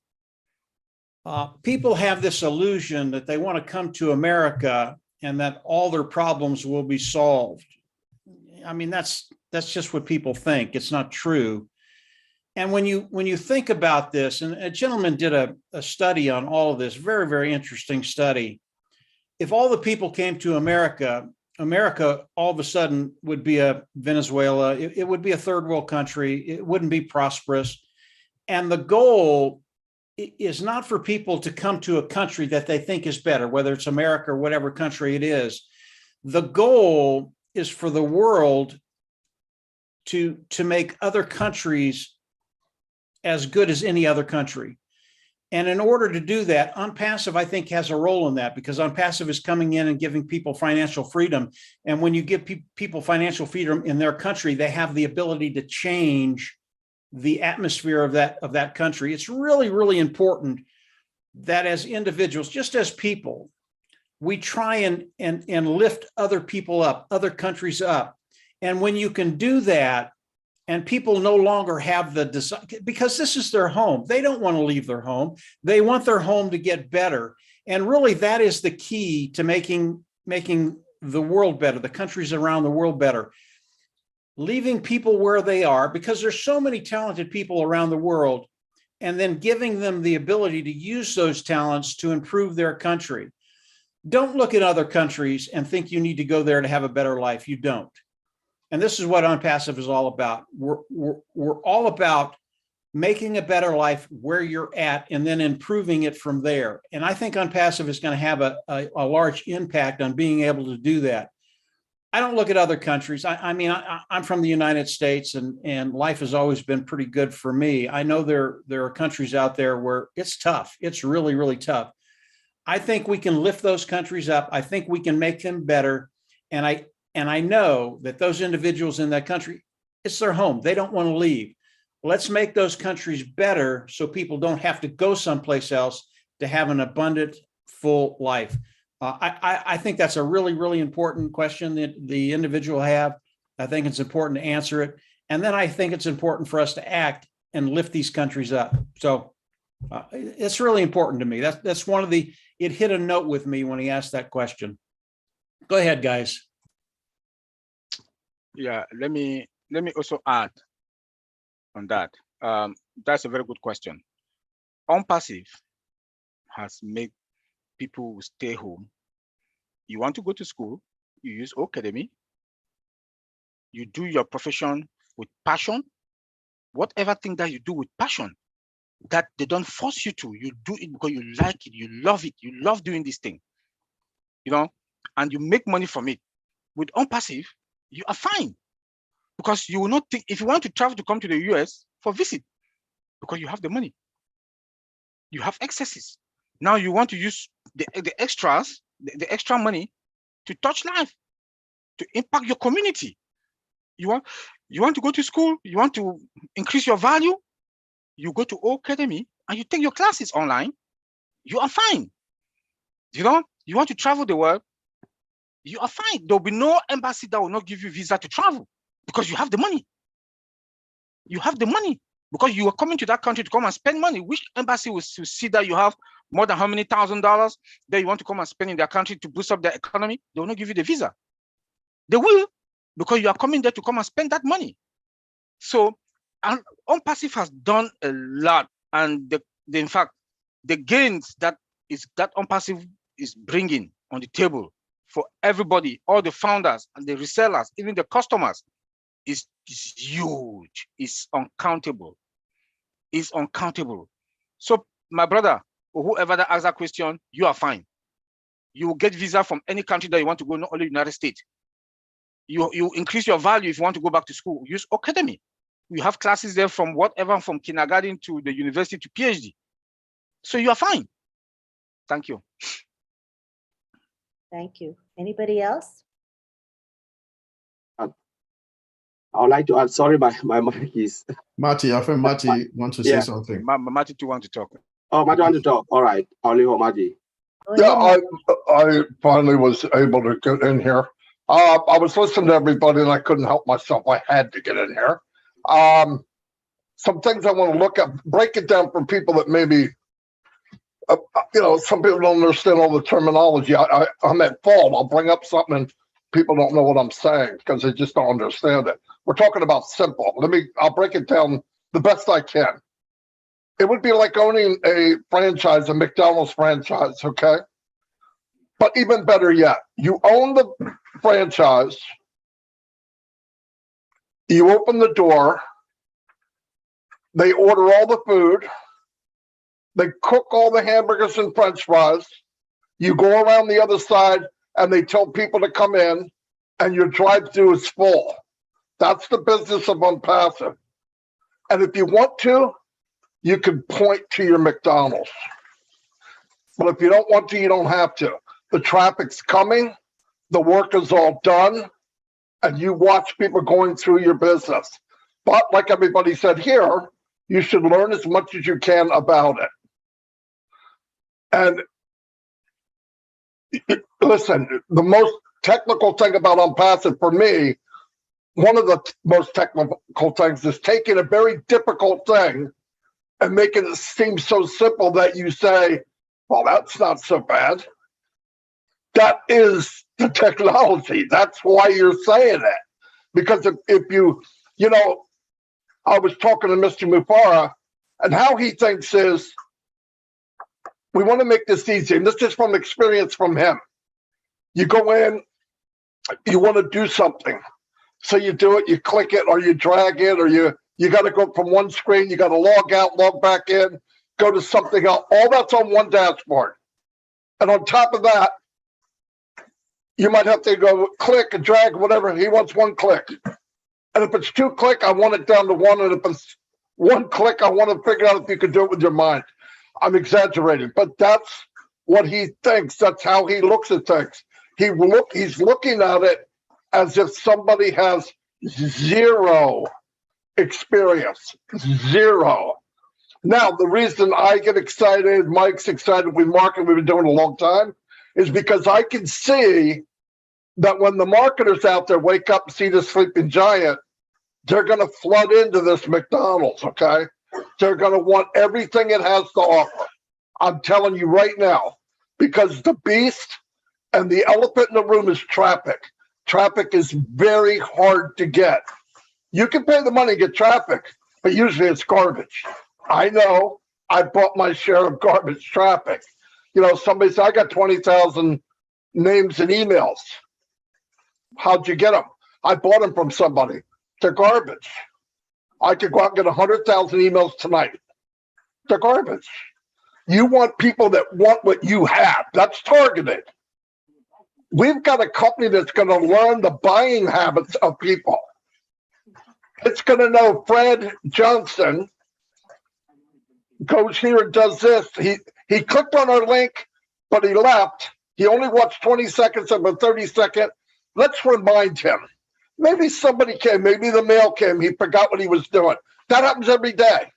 People have this illusion that they want to come to America and that all their problems will be solved. I mean, that's just what people think. It's not true. And when you think about this, and a gentleman did a study on all of this, very, very interesting study. If all the people came to America, America all of a sudden would be a Venezuela. It would be a third world country. It wouldn't be prosperous. And the goal is not for people to come to a country that they think is better, whether it's America or whatever country it is. The goal is for the world to make other countries as good as any other country. And in order to do that, ONPASSIVE, I think, has a role in that, because ONPASSIVE is coming in and giving people financial freedom. And when you give people financial freedom in their country, they have the ability to change the atmosphere of that country. It's really, really important that as individuals, just as people, we try and lift other people up, other countries up. And when you can do that, and people no longer have the desire, because this is their home. They don't want to leave their home. They want their home to get better. And really, that is the key to making the world better, the countries around the world better. Leaving people where they are, because there's so many talented people around the world, and then giving them the ability to use those talents to improve their country. Don't look at other countries and think you need to go there to have a better life. You don't. And this is what ONPASSIVE is all about. We're all about making a better life where you're at and then improving it from there. And I think ONPASSIVE is going to have a large impact on being able to do that. I don't look at other countries. I mean, I'm from the United States, and life has always been pretty good for me. I know there are countries out there where it's tough. It's really, really tough. I think we can lift those countries up. I think we can make them better. And I know that those individuals in that country, it's their home. They don't want to leave. Let's make those countries better so people don't have to go someplace else to have an abundant, full life. I think that's a really, really important question that the individual have. I think it's important to answer it. And then I think it's important for us to act and lift these countries up. So it's really important to me. That's one of it hit a note with me when he asked that question. Go ahead, guys. Yeah, let me also add on that. That's a very good question. ONPASSIVE has made people stay home. You want to go to school, you use Academy. You do your profession with passion. Whatever thing that you do with passion, that they don't force you to, you do it because you like it, you love it, you love doing this thing, and you make money from it. With ONPASSIVE, you are fine, because you will not think, if you want to travel to come to the US for visit, because you have the money, you have excesses. Now you want to use the extras, the extra money to touch life, to impact your community. You want to go to school, you want to increase your value, you go to Academy and you take your classes online, you are fine. You want to travel the world, you are fine. There'll be no embassy that will not give you visa to travel, because you have the money. You have the money because you are coming to that country to come and spend money. Which embassy will see that you have more than how many $1,000 that you want to come and spend in their country to boost up their economy? They will not give you the visa. They will, because you are coming there to come and spend that money. So, and ONPASSIVE has done a lot, and in fact, the gains that ONPASSIVE is bringing on the table for everybody, all the founders and the resellers, even the customers, is huge. It's uncountable. It's uncountable. So, my brother, or whoever that asks that question, you are fine. You will get visa from any country that you want to go, not only United States. You increase your value if you want to go back to school. Use Academy. You have classes there from whatever, from kindergarten to the university to PhD. So you are fine. Thank you. Thank you. Anybody else? I would like to add, sorry, my mic is. Marty, I think Marty wants to say something. Marty too want to talk. Oh, Marty want to talk. All right. I'll leave for Marty. Yeah, I finally was able to get in here. I was listening to everybody and I couldn't help myself. I had to get in here. Some things I want to look at, break it down for people that maybe, some people don't understand all the terminology. I'm at fault. I'll bring up something and people don't know what I'm saying because they just don't understand it. We're talking about simple. I'll break it down the best I can. It would be like owning a franchise, a McDonald's franchise, okay? But even better yet, you own the franchise, you open the door, they order all the food, they cook all the hamburgers and french fries, you go around the other side and they tell people to come in and your drive-thru is full. That's the business of ONPASSIVE. And if you want to, you can point to your McDonald's. But if you don't want to, you don't have to. The traffic's coming, the work is all done, and you watch people going through your business. But like everybody said here, you should learn as much as you can about it. And listen, the most technical thing about ONPASSIVE for me, one of the most technical things is taking a very difficult thing and making it seem so simple that you say, well, that's not so bad. That is the technology. That's why you're saying it. Because if you, you know, I was talking to Mr. Mufara, and how he thinks is, we want to make this easy. And this is from experience from him. You go in, you want to do something. So you do it, you click it, or you drag it, or you got to go from one screen, you got to log out, log back in, go to something else. All that's on one dashboard. And on top of that, you might have to go click and drag, whatever. He wants one click. And if it's 2 click, I want it down to 1. And if it's 1 click, I want to figure out if you can do it with your mind. I'm exaggerating, but that's what he thinks. That's how he looks at things. He's looking at it as if somebody has zero experience, zero. Now, the reason I get excited, Mike's excited, we've been doing it a long time, is because I can see that when the marketers out there wake up and see the sleeping giant, they're going to flood into this McDonald's, okay? They're going to want everything it has to offer. I'm telling you right now, because the beast and the elephant in the room is traffic. Traffic is very hard to get. You can pay the money to get traffic, but usually it's garbage. I know. I bought my share of garbage traffic. You know, somebody said, I got 20,000 names and emails. How'd you get them? I bought them from somebody. They're garbage. I could go out and get 100,000 emails tonight. They're garbage. You want people that want what you have. That's targeted. We've got a company that's going to learn the buying habits of people. It's going to know Fred Johnson goes here and does this. He clicked on our link, but he left. He only watched 20 seconds of a 30-second. Let's remind him. Maybe somebody came, maybe the mail came, he forgot what he was doing. That happens every day.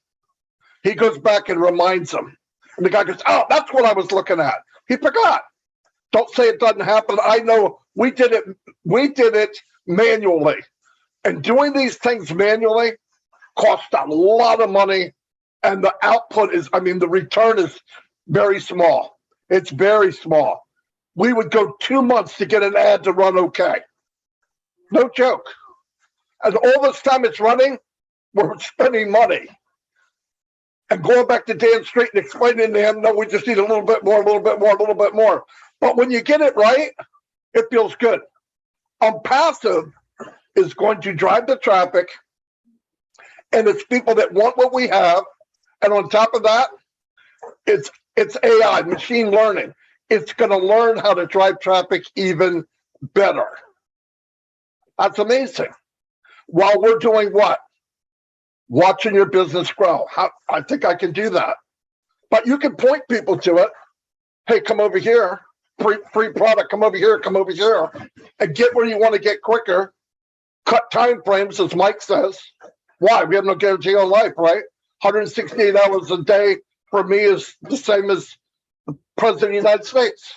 He goes back and reminds him. And the guy goes, oh, that's what I was looking at. He forgot. Don't say it doesn't happen. I know we did it manually. And doing these things manually costs a lot of money. And the output is, the return is very small. It's very small. We would go 2 months to get an ad to run okay. No joke. And all this time it's running, we're spending money. And going back to Dan Street and explaining to him, no, we just need a little bit more, a little bit more, a little bit more. But when you get it right, it feels good. ONPASSIVE is going to drive the traffic, and it's people that want what we have. And on top of that, it's AI, machine learning. It's going to learn how to drive traffic even better. That's amazing. While we're doing what? Watching your business grow. I think I can do that. But you can point people to it. Hey, come over here. Free product. Come over here. Come over here. And get where you want to get quicker. Cut time frames, as Mike says. Why? We have no guarantee on life, right? 168 hours a day for me is the same as the President of the United States.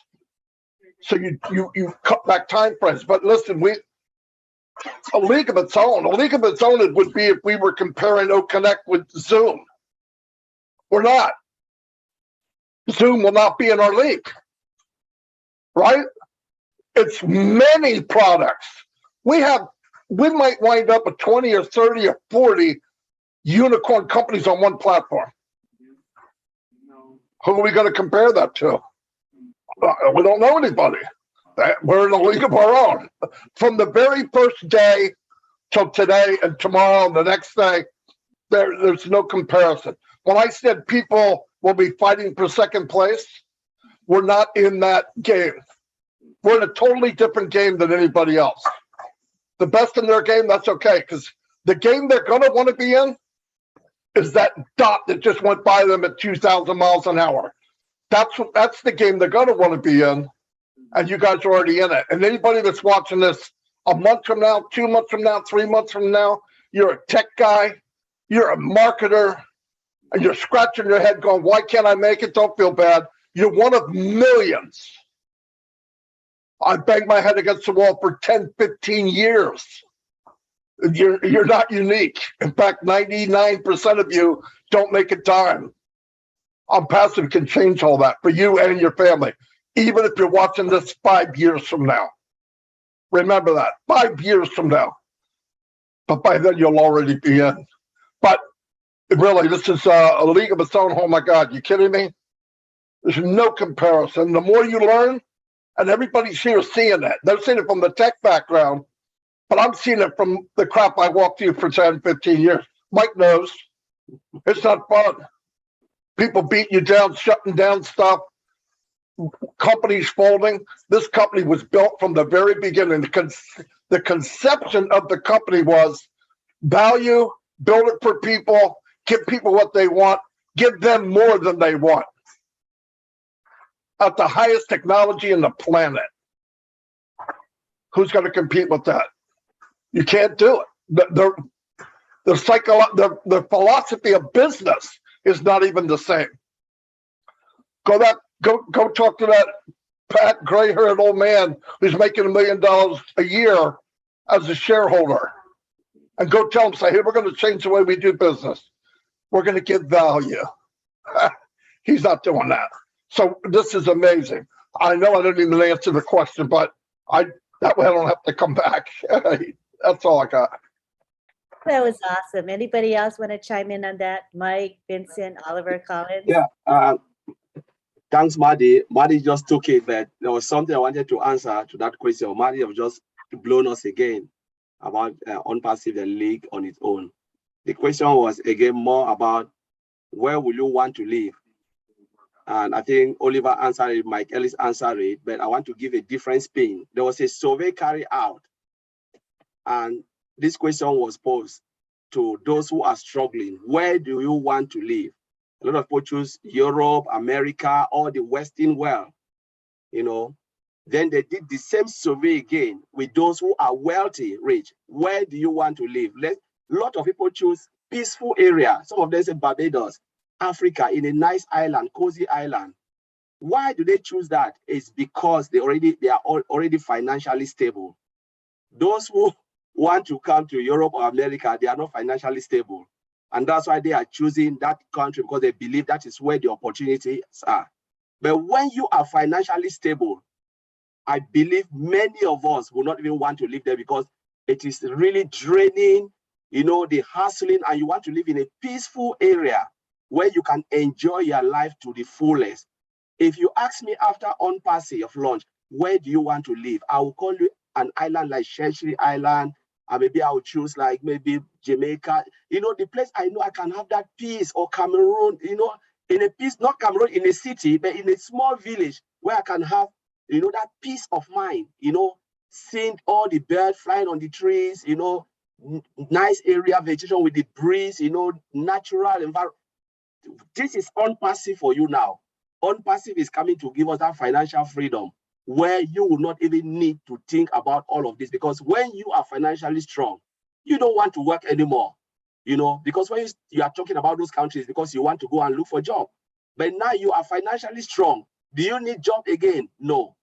So you cut back time frames. But listen, a league of its own. A league of its own it would be if we were comparing OConnect with Zoom. We're not. Zoom will not be in our league. Right? It's many products. We might wind up with 20 or 30 or 40 unicorn companies on one platform. Who are we going to compare that to? We don't know anybody. We're in a league of our own. From the very first day till today and tomorrow and the next day, there's no comparison. When I said people will be fighting for second place, we're not in that game. We're in a totally different game than anybody else. The best in their game, that's okay, because the game they're going to want to be in is that dot that just went by them at 2,000 miles an hour. That's the game they're going to want to be in, and you guys are already in it. And anybody that's watching this a month from now, 2 months from now, 3 months from now, you're a tech guy, you're a marketer, and you're scratching your head going, why can't I make it? Don't feel bad. You're one of millions. I banged my head against the wall for 10, 15 years. You're not unique. In fact, 99% of you don't make a dime. ONPASSIVE can change all that for you and your family, even if you're watching this 5 years from now. Remember that, 5 years from now. But by then, you'll already be in. But really, this is a league of its own. Oh, my God, you kidding me? There's no comparison. The more you learn, and everybody's here seeing it. They're seeing it from the tech background, but I'm seeing it from the crap I walked through for 10, 15 years. Mike knows. It's not fun. People beating you down, shutting down stuff, companies folding. This company was built from the very beginning. The conception of the company was value, build it for people, give people what they want, give them more than they want. At the highest technology in the planet. Who's going to compete with that? You can't do it. The philosophy of business is not even the same. Go talk to that fat, gray-haired old man who's making $1 million a year as a shareholder, and go tell him, say, hey, we're going to change the way we do business. We're going to give value. He's not doing that. So this is amazing. I know I didn't even answer the question, but that way I don't have to come back. That's all I got. That was awesome. Anybody else want to chime in on that? Mike, Vincent, Oliver, Collins? Yeah. Thanks, Maddie. Maddie just took it, but there was something I wanted to answer to that question. Maddie have just blown us again about ONPASSIVE, the league on its own. The question was, again, more about where will you want to live? And I think Oliver answered it, Mike Ellis answered it, but I want to give a different spin. There was a survey carried out, and this question was posed to those who are struggling. Where do you want to live? A lot of people choose Europe, America, or the Western world, you know. Then they did the same survey again with those who are wealthy, rich. Where do you want to live? A lot of people choose peaceful area. Some of them say Barbados, Africa, in a nice island, cozy island. Why do they choose that? It's because they are already financially stable. Those who want to come to Europe or America, they are not financially stable. And that's why they are choosing that country, because they believe that is where the opportunities are. But when you are financially stable, I believe many of us will not even want to live there, because it is really draining, you know, the hustling, and you want to live in a peaceful area where you can enjoy your life to the fullest. If you ask me after ONPASSIVE of launch, where do you want to live? I will call you an island like Seychelles Island, and maybe I would choose like maybe Jamaica. You know, the place I know I can have that peace, or Cameroon, you know, in a peace, not Cameroon in a city, but in a small village where I can have, you know, that peace of mind, you know, seeing all the birds flying on the trees, you know, nice area, vegetation with the breeze, you know, natural environment. This is ONPASSIVE for you now. ONPASSIVE is coming to give us that financial freedom where you will not even need to think about all of this, because when you are financially strong, you don't want to work anymore, you know, because when you are talking about those countries, because you want to go and look for a job. But now you are financially strong. Do you need job again? No.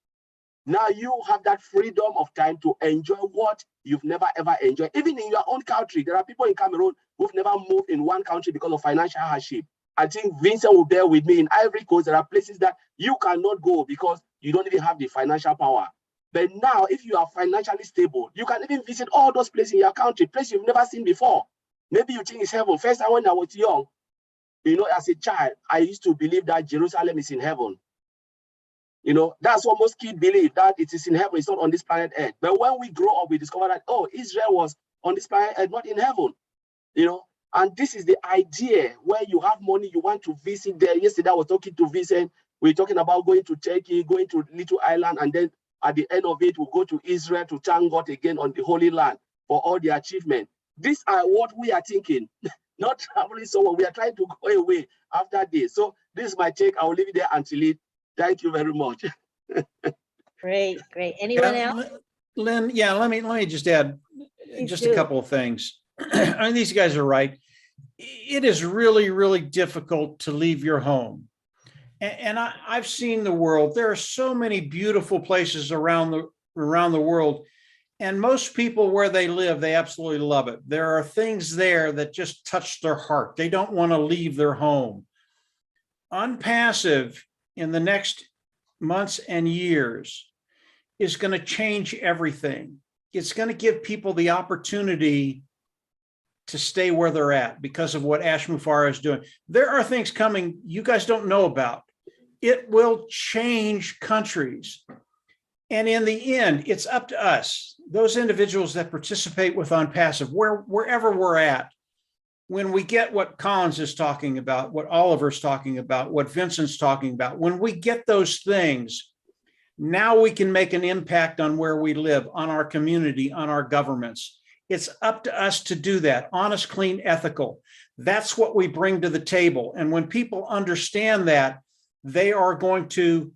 Now you have that freedom of time to enjoy what you've never ever enjoyed. Even in your own country, there are people in Cameroon who've never moved in one country because of financial hardship. I think Vincent will bear with me. In Ivory Coast, there are places that you cannot go because you don't even have the financial power. But now, if you are financially stable, you can even visit all those places in your country, places you've never seen before. Maybe you think it's heaven. First time when I was young, you know, as a child, I used to believe that Jerusalem is in heaven. You know, that's what most kids believe, that it is in heaven, it's not on this planet Earth. But when we grow up, we discover that, oh, Israel was on this planet Earth, not in heaven. You know, and this is the idea where you have money, you want to visit there. Yesterday, I was talking to Vincent. We're talking about going to Turkey, going to Little Island, and then at the end of it, we'll go to Israel to thank God again on the Holy Land for all the achievement. These are what we are thinking. not traveling somewhere. We are trying to go away after this. So this is my take. I will leave it there until it. Thank you very much. Great, great. Anyone Yeah, else? Lynn, yeah, let me just add Please just do. a couple of things. I mean, these guys are right. It is really, really difficult to leave your home. And I've seen the world. There are so many beautiful places around the world. And most people where they live, they absolutely love it. There are things there that just touch their heart. They don't want to leave their home. ONPASSIVE in the next months and years is going to change everything. It's going to give people the opportunity to stay where they're at because of what Ash Mufareh is doing. There are things coming you guys don't know about. It will change countries. And in the end, it's up to us, those individuals that participate with ONPASSIVE, wherever we're at, when we get what Collins is talking about, what Oliver's talking about, what Vincent's talking about, when we get those things, now we can make an impact on where we live, on our community, on our governments. It's up to us to do that. Honest, clean, ethical. That's what we bring to the table. And when people understand that, they are going to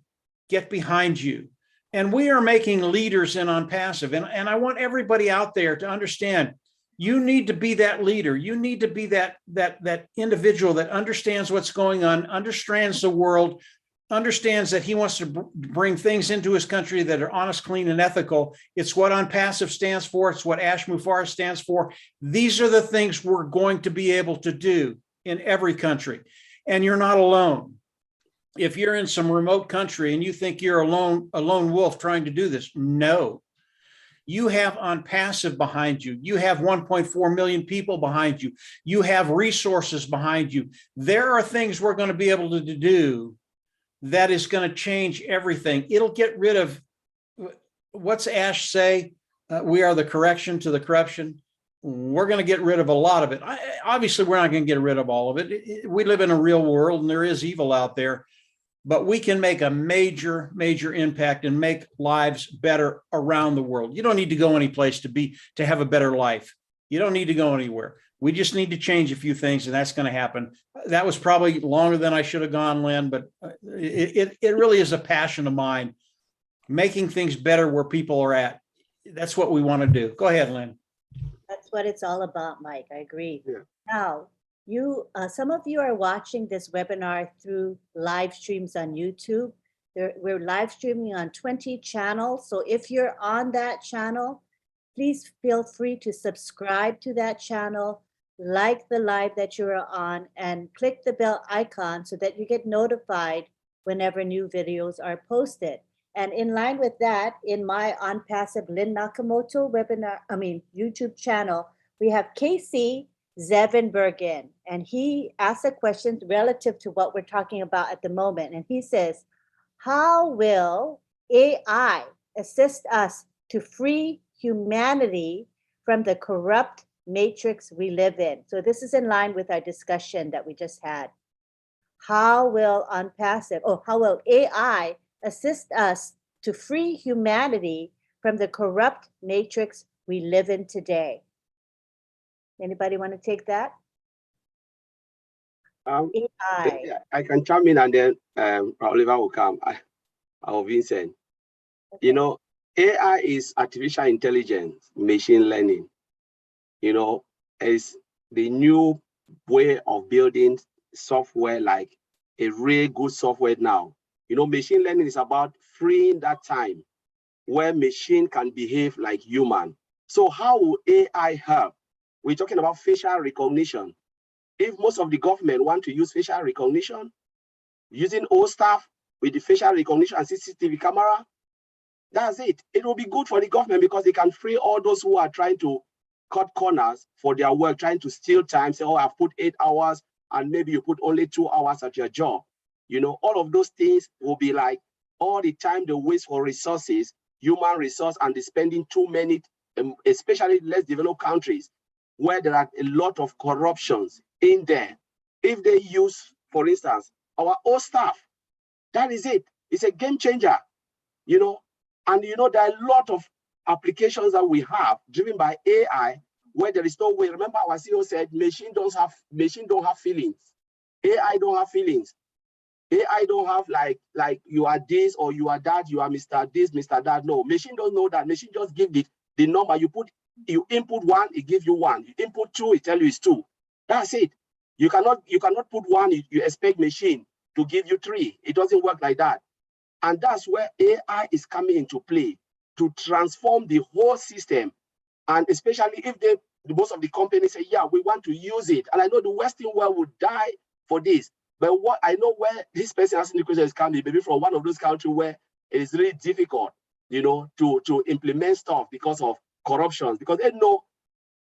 get behind you. And we are making leaders in ONPASSIVE. And I want everybody out there to understand, you need to be that leader. You need to be that individual that understands what's going on, understands the world, understands that he wants to bring things into his country that are honest, clean, and ethical. It's what ONPASSIVE stands for. It's what Ash Mufareh stands for. These are the things we're going to be able to do in every country. And you're not alone. If you're in some remote country and you think you're a lone wolf trying to do this, no. You have ONPASSIVE behind you. You have 1.4 million people behind you. You have resources behind you. There are things we're going to be able to do that is going to change everything. It'll get rid of, what's Ash say? We are the correction to the corruption. We're going to get rid of a lot of it. Obviously, we're not going to get rid of all of it. We live in a real world and there is evil out there. But we can make a major, major impact and make lives better around the world. You don't need to go any place to have a better life. You don't need to go anywhere. We just need to change a few things, and that's going to happen. That was probably longer than I should have gone, Lynn, but it really is a passion of mine, making things better where people are at. That's what we want to do. Go ahead, Lynn. That's what it's all about, Mike. I agree. Yeah. Now, some of you are watching this webinar through live streams on YouTube. We're live streaming on 20 channels. So if you're on that channel, please feel free to subscribe to that channel, like the live that you're on, and click the bell icon so that you get notified whenever new videos are posted. And in line with that, in my ONPASSIVE Lynn Nakamoto YouTube channel, we have Casey Zevenbergen, and he asked a question relative to what we're talking about at the moment. And he says, how will AI assist us to free humanity from the corrupt matrix we live in? So this is in line with our discussion that we just had. How will AI assist us to free humanity from the corrupt matrix we live in today? Anybody want to take that? AI. I can chime in and then Oliver will come. Or Vincent. You know, AI is artificial intelligence, machine learning. You know, is the new way of building software, like a really good software now. You know, machine learning is about freeing that time where machine can behave like human. So how will AI help? We're talking about facial recognition. If most of the government want to use facial recognition, using old stuff with the facial recognition and CCTV camera, that's it. It will be good for the government because they can free all those who are trying to cut corners for their work, trying to steal time, say, oh, I've put 8 hours and maybe you put only 2 hours at your job. You know, all of those things will be like all the time they waste for resources, human resource, and they're spending too many, especially less developed countries, where there are a lot of corruptions in there. If they use, for instance, our own staff, that is it. It's a game changer, you know. And you know, there are a lot of applications that we have driven by AI where there is no way. Remember, our CEO said machine don't have feelings. AI don't have feelings. AI don't have like you are this or you are that, you are Mr. This, Mr. That. No, machine don't know that. Machine just give the number. You input 1, it gives you 1. You input 2, it tell you it's 2. That's it. You cannot put 1, you expect machine to give you 3. It doesn't work like that. And that's where AI is coming into play to transform the whole system. And especially if most of the companies say, yeah, we want to use it. And I know the Western world would die for this. But what I know where this person asking the question is coming, maybe from one of those countries where it is really difficult, you know, to implement stuff because of corruption. Because they know,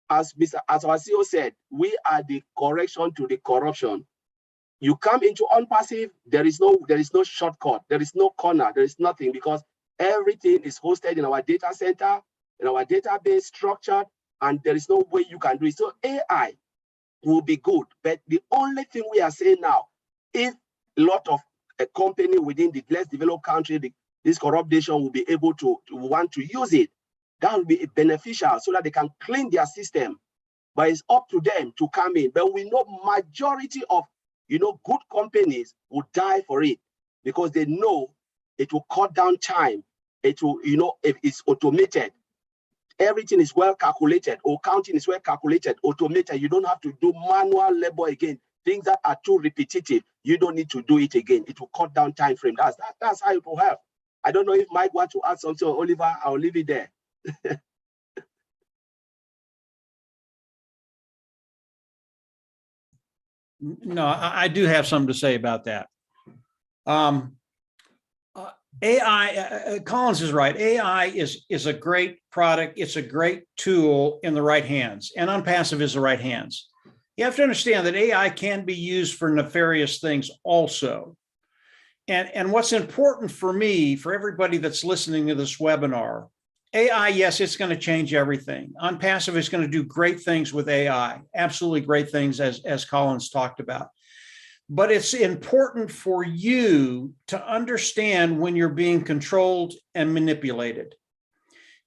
as our CEO said, we are the correction to the corruption. You come into ONPASSIVE, there is no shortcut, there is no corner, there is nothing, because everything is hosted in our data center, in our database structured, and there is no way you can do it. So AI will be good, but the only thing we are saying now, if a lot of a company within the less developed country, this corrupt nation will be able to want to use it, that will be beneficial so that they can clean their system. But it's up to them to come in. But we know majority of good companies will die for it because they know it will cut down time. It will, if it's automated, everything is well calculated, or counting is well calculated, automated. You don't have to do manual labor again. Things that are too repetitive, you don't need to do it again. It will cut down time frame. That's how it will help. I don't know if Mike wants to add something, or Oliver, I'll leave it there. No, I do have something to say about that. AI, Collins is right. AI is a great product. It's a great tool in the right hands, and ONPASSIVE is the right hands. You have to understand that AI can be used for nefarious things also. And what's important for me, for everybody that's listening to this webinar, AI, yes, it's going to change everything. ONPASSIVE is going to do great things with AI, absolutely great things, as Collins talked about. But it's important for you to understand when you're being controlled and manipulated.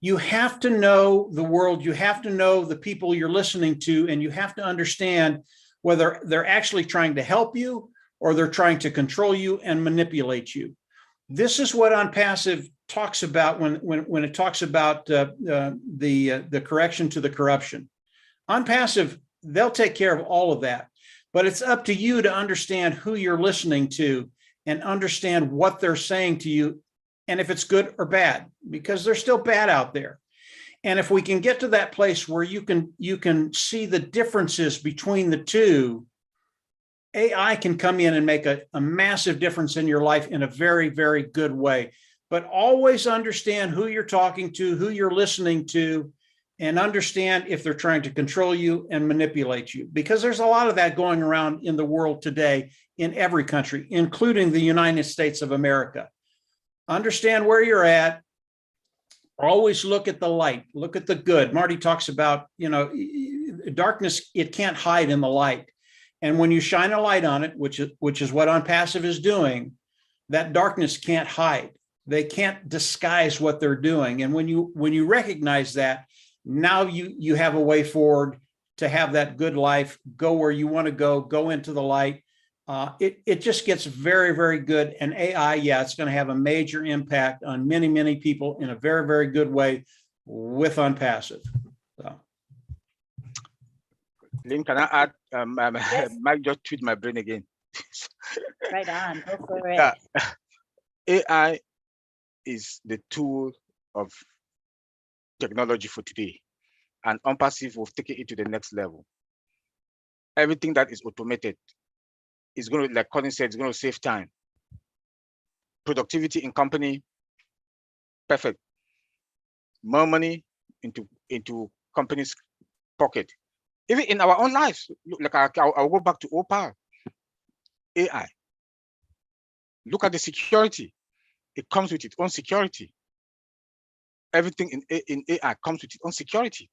You have to know the world, you have to know the people you're listening to, and you have to understand whether they're actually trying to help you or they're trying to control you and manipulate you. This is what ONPASSIVE talks about when it talks about the correction to the corruption. ONPASSIVE, they'll take care of all of that, but it's up to you to understand who you're listening to and understand what they're saying to you, and if it's good or bad, because they're still bad out there. And if we can get to that place where you can see the differences between the two, AI can come in and make a massive difference in your life in a very, very good way. But always understand who you're talking to, who you're listening to, and understand if they're trying to control you and manipulate you, because there's a lot of that going around in the world today in every country, including the United States of America. Understand where you're at. Always look at the light, look at the good. Marty talks about, darkness, it can't hide in the light. And when you shine a light on it, which is what ONPASSIVE is doing, that darkness can't hide. They can't disguise what they're doing. And when you recognize that, now you have a way forward to have that good life, go where you want to go into the light. It just gets very, very good. And AI, yeah, it's going to have a major impact on many, many people in a very, very good way with ONPASSIVE. So. Lynn, can I add? Yes. Mike just tweet my brain again. Right on, go for it. AI is the tool of technology for today, and ONPASSIVE will take it to the next level. Everything that is automated is going to, like Colin said, it's going to save time. Productivity in company, perfect. More money into companies' pocket. Even in our own lives, like I'll go back to OPA, AI. Look at the security. It comes with its own security. Everything in AI comes with its own security.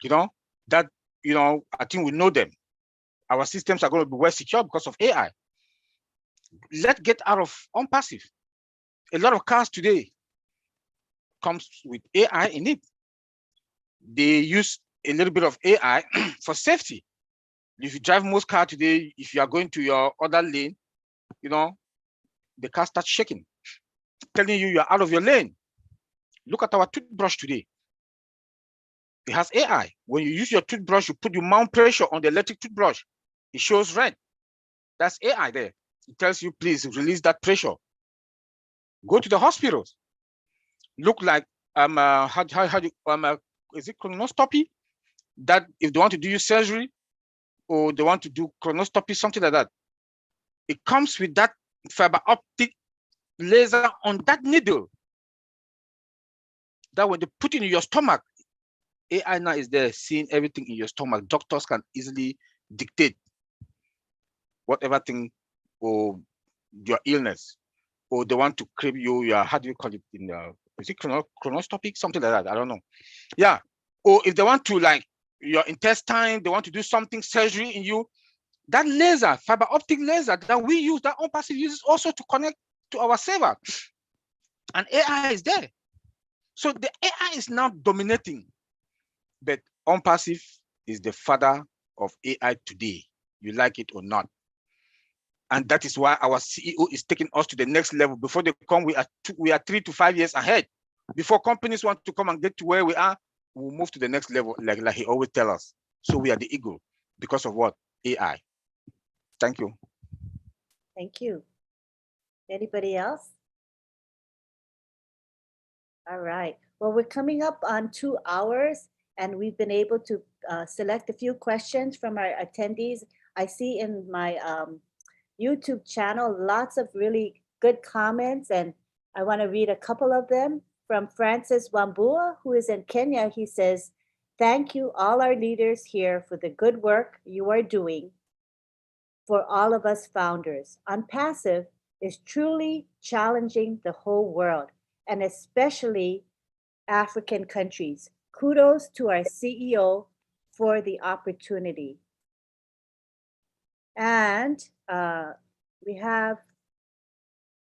I think we know them. Our systems are going to be well secure because of AI. Let's get out of ONPASSIVE. A lot of cars today comes with AI in it. They use a little bit of AI for safety. If you drive most car today, if you are going to your other lane, you know, the car starts shaking, telling you you're out of your lane. Look at our toothbrush today. It has AI. When you use your toothbrush, you put your mount pressure on the electric toothbrush. It shows red. That's AI there. It tells you, please release that pressure. Go to the hospitals. Look like is it colonoscopy? That if they want to do you surgery or they want to do colonoscopy, something like that, it comes with that fiber optic laser on that needle. That when they put it in your stomach, AI now is there seeing everything in your stomach. Doctors can easily dictate whatever thing or your illness, or they want to crib you, how do you call it in is it colonoscopy, something like that? I don't know. Yeah. Or if they want to like your intestine, they want to do something surgery in you, that laser, fiber optic laser that we use, that ONPASSIVE uses also to connect to our server. And AI is there. So the AI is now dominating. But ONPASSIVE is the father of AI today, you like it or not. And that is why our CEO is taking us to the next level. Before they come, we are 3 to 5 years ahead. Before companies want to come and get to where we are, we'll move to the next level, like he always tells us. So we are the eagle because of what? AI. Thank you. Thank you. Anybody else? All right. Well, we're coming up on 2 hours, and we've been able to select a few questions from our attendees. I see in my YouTube channel lots of really good comments, and I want to read a couple of them. From Francis Wambua, who is in Kenya, he says, "Thank you, all our leaders here, for the good work you are doing for all of us founders. ONPASSIVE is truly challenging the whole world, and especially African countries. Kudos to our CEO for the opportunity." And we have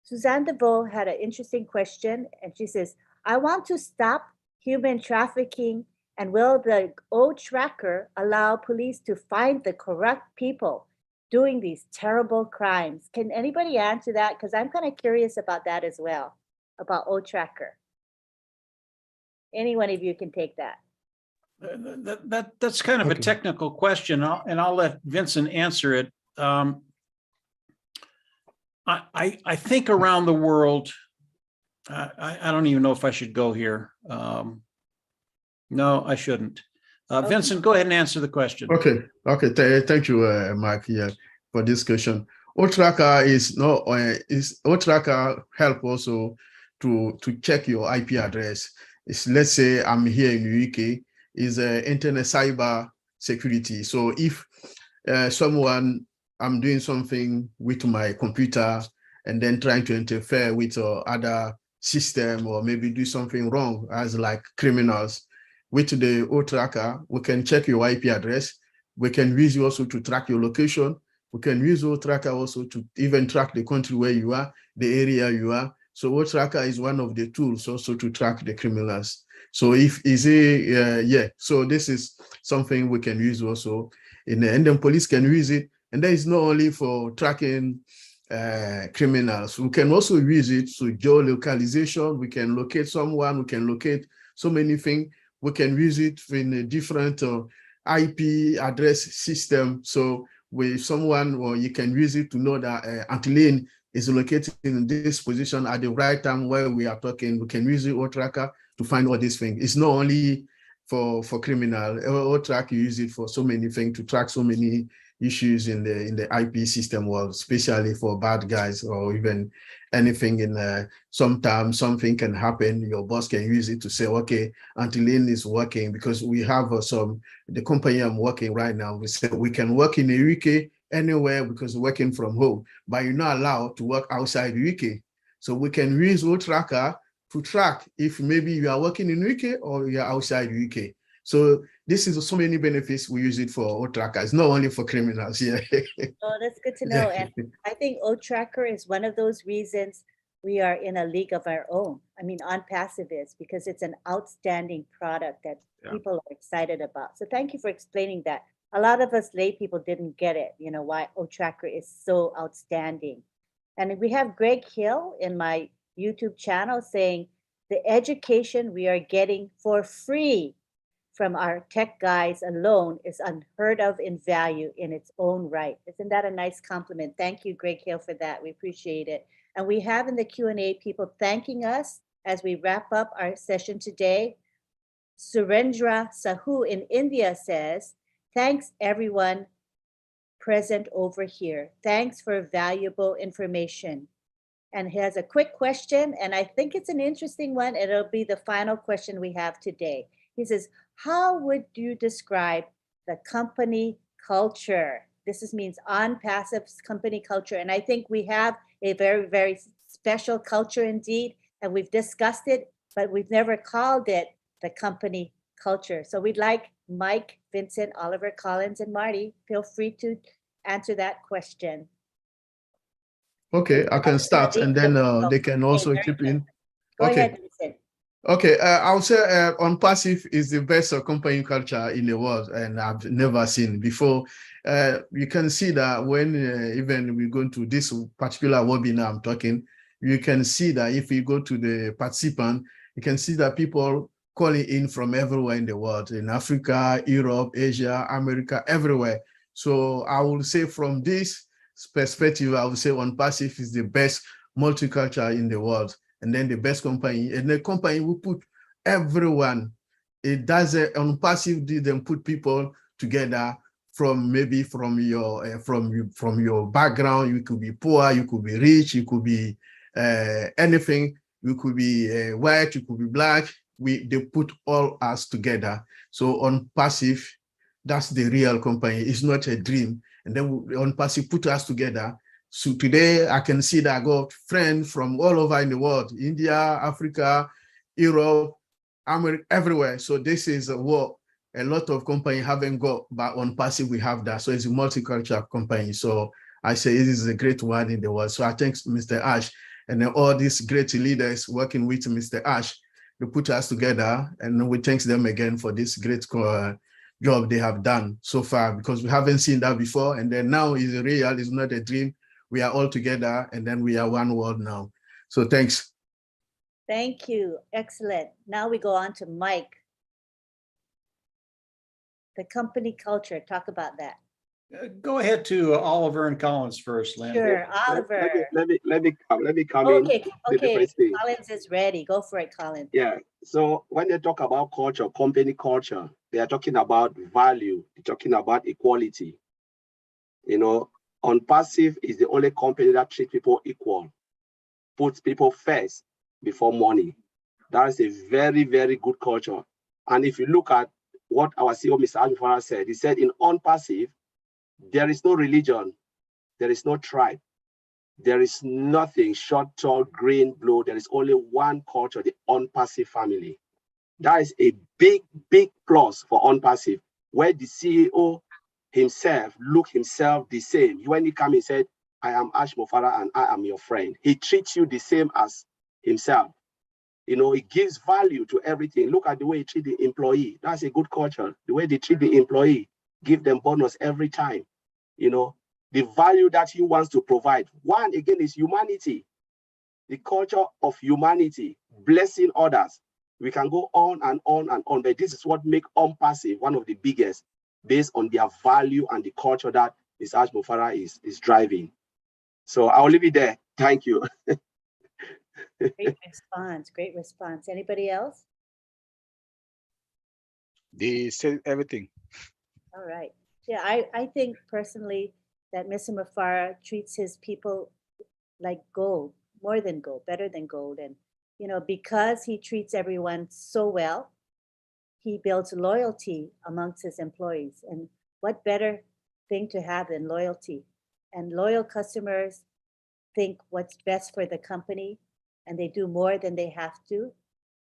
Suzanne DeVoe had an interesting question, and she says, "I want to stop human trafficking, and will the O-Tracker allow police to find the corrupt people doing these terrible crimes?" Can anybody answer that? Because I'm kind of curious about that as well, about O-Tracker. Any one of you can take that. That's kind of a Okay. technical question, and I'll let Vincent answer it. I think around the world, I don't even know if I should go here. No, I shouldn't. Vincent, go ahead and answer the question. Okay. Thank you, Mark, here for this question. O-Tracker O-Tracker help also to check your IP address. Let's say I'm here in the UK, is internet cyber security. So if I'm doing something with my computer and then trying to interfere with other system, or maybe do something wrong as like criminals, with the O-Tracker, we can check your IP address. We can use you also to track your location. We can use O-Tracker also to even track the country where you are, the area you are. So O-Tracker is one of the tools also to track the criminals. So so this is something we can use also, and then police can use it. And that is not only for tracking criminals. We can also use it to geolocalization. We can locate someone. We can locate so many things. We can use it in a different IP address system. So with someone, or you can use it to know that Attain is located in this position at the right time where we are talking. We can use the O-Tracker to find all these things. It's not only for criminal. O-Tracker use it for so many things, to track so many issues in the IP system world, especially for bad guys, or even anything sometimes something can happen. Your boss can use it to say, okay, Attain is working, because we have the company I'm working right now, we say we can work in the UK anywhere because we're working from home, but you're not allowed to work outside the UK. So we can use O-Tracker to track if maybe you are working in the UK or you're outside the UK. So this is so many benefits. We use it for O-Tracker. It's not only for criminals. Yeah. Oh, that's good to know. And I think O-Tracker is one of those reasons we are in a league of our own. I mean, ONPASSIVE is, because it's an outstanding product that Yeah. people are excited about. So thank you for explaining that. A lot of us lay people didn't get it, you know, why OTracker is so outstanding. And we have Greg Hill in my YouTube channel saying the education we are getting for free from our tech guys alone is unheard of in value in its own right. Isn't that a nice compliment? Thank you, Greg Hill, for that. We appreciate it. And we have in the Q&A people thanking us as we wrap up our session today. Surendra Sahu in India says, thanks everyone present over here. Thanks for valuable information. And he has a quick question, and I think it's an interesting one. It'll be the final question we have today. He says, how would you describe the company culture? This means ONPASSIVE company culture. And I think we have a very, very special culture indeed, and we've discussed it, but we've never called it the company culture. So we'd like Mike, Vincent, Oliver, Collins, and Marty, feel free to answer that question. Okay, I can start, and then they can also very chip good. in. Go Okay. ahead, Vincent. Okay, I would say ONPASSIVE is the best company culture in the world, and I've never seen before. You can see that when even we go to this particular webinar I'm talking, you can see that if you go to the participant, you can see that people calling in from everywhere in the world, in Africa, Europe, Asia, America, everywhere. So I would say from this perspective, I would say ONPASSIVE is the best multicultural in the world. And then the best company, and the company will put everyone. It does ONPASSIVE didn't put people together from maybe from your background. You could be poor, you could be rich, you could be anything. You could be white, you could be black. They put all us together. So ONPASSIVE, that's the real company. It's not a dream. And then ONPASSIVE put us together. So today I can see that I got friends from all over in the world, India, Africa, Europe, America, everywhere. So this is what a lot of companies haven't got, but ONPASSIVE we have that. So it's a multicultural company. So I say it is a great one in the world. So I thank Mr. Ash and then all these great leaders working with Mr. Ash to put us together. And we thank them again for this great job they have done so far, because we haven't seen that before. And then now it's real, it's not a dream. We are all together, and then we are one world now. So thanks. Thank you. Excellent. Now we go on to Mike. The company culture, talk about that. Go ahead to Oliver and Collins first, Lynn. Sure, Oliver. Let me come Okay, in. okay. Collins is ready. Go for it, Collins. Yeah. So when they talk about culture, company culture, they are talking about value. They're talking about equality. You know, ONPASSIVE is the only company that treats people equal, puts people first before money. That is a very, very good culture. And if you look at what our CEO, Mr. Ajufara, said, he said in ONPASSIVE, there is no religion, there is no tribe, there is nothing short, tall, green, blue. There is only one culture, the ONPASSIVE family. That is a big, big plus for ONPASSIVE, where the CEO himself look himself the same. When he came, he said, I am Ash Mofara and I am your friend. He treats you the same as himself. You know, he gives value to everything. Look at the way he treats the employee. That's a good culture. The way they treat the employee, give them bonus every time. You know, the value that he wants to provide. One, again, is humanity. The culture of humanity, blessing others. We can go on and on and on, but this is what makes ONPASSIVE one of the biggest, based on their value and the culture that Ms. Ash Mofara is driving. So I'll leave it there. Thank you. Great response. Great response. Anybody else? They said everything. All right. Yeah, I think personally that Mr. Mufara treats his people like gold, more than gold, better than gold. And, you know, because he treats everyone so well, he builds loyalty amongst his employees. And what better thing to have than loyalty? And loyal customers think what's best for the company, and they do more than they have to,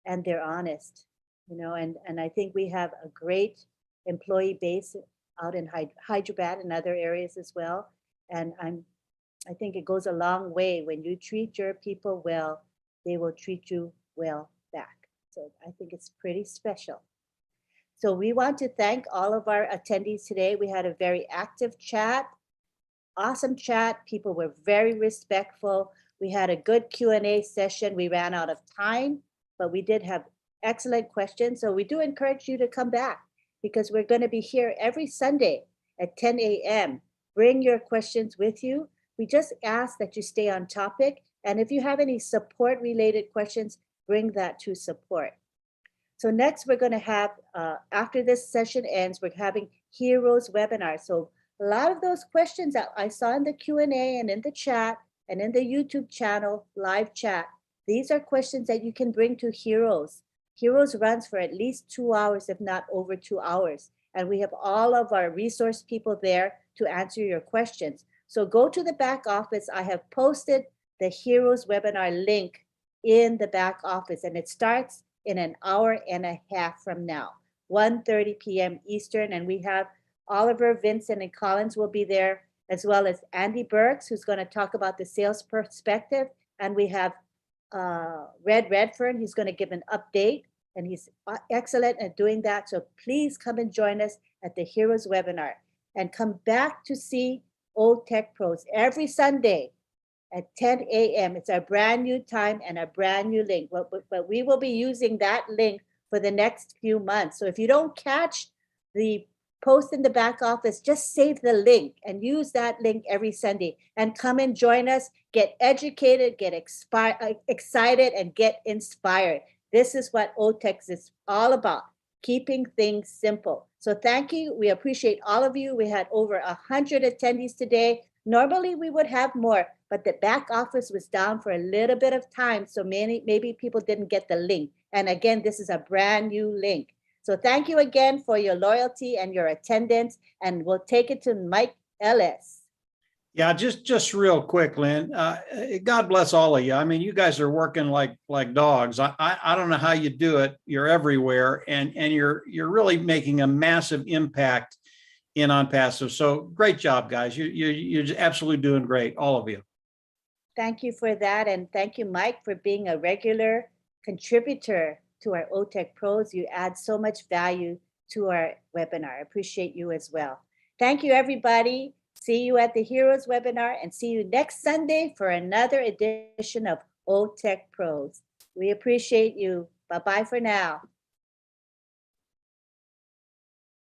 and they're honest, you know, and I think we have a great employee base out in Hyderabad and other areas as well. And I'm I think it goes a long way. When you treat your people well, they will treat you well back. So I think it's pretty special. So we want to thank all of our attendees today. We had a very active chat, awesome chat. People were very respectful. We had a good Q&A session. We ran out of time, but we did have excellent questions. So we do encourage you to come back because we're going to be here every Sunday at 10 a.m. Bring your questions with you. We just ask that you stay on topic. And if you have any support related questions, bring that to support. So next we're going to have, after this session ends, we're having Heroes webinar. So a lot of those questions that I saw in the Q&A and in the chat and in the YouTube channel, live chat, these are questions that you can bring to Heroes. Heroes runs for at least 2 hours, if not over 2 hours. And we have all of our resource people there to answer your questions. So go to the back office. I have posted the Heroes webinar link in the back office, and it starts in an hour and a half from now, 1:30 p.m. Eastern. And we have Oliver, Vincent, and Collins will be there, as well as Andy Burks, who's going to talk about the sales perspective. And we have Redfern, he's going to give an update, and he's excellent at doing that. So please come and join us at the Heroes webinar and come back to see Otech Pros every Sunday at 10 a.m. It's our brand new time and a brand new link, but we will be using that link for the next few months. So if you don't catch the post in the back office, just save the link and use that link every Sunday and come and join us, get educated, get excited, and get inspired. This is what Otech is all about, keeping things simple. So thank you. We appreciate all of you. We had over 100 attendees today. Normally we would have more, but the back office was down for a little bit of time. So maybe people didn't get the link. And again, this is a brand new link. So thank you again for your loyalty and your attendance. And we'll take it to Mike Ellis. Yeah, just real quick, Lynn. God bless all of you. I mean, you guys are working like dogs. I don't know how you do it. You're everywhere, and you're really making a massive impact in ONPASSIVE. So great job, guys. You're absolutely doing great, all of you. Thank you for that, and thank you, Mike, for being a regular contributor to our Otech Pros. You add so much value to our webinar. I appreciate you as well. Thank you, everybody. See you at the Heroes webinar, and see you next Sunday for another edition of Otech Pros. We appreciate you. Bye-bye for now.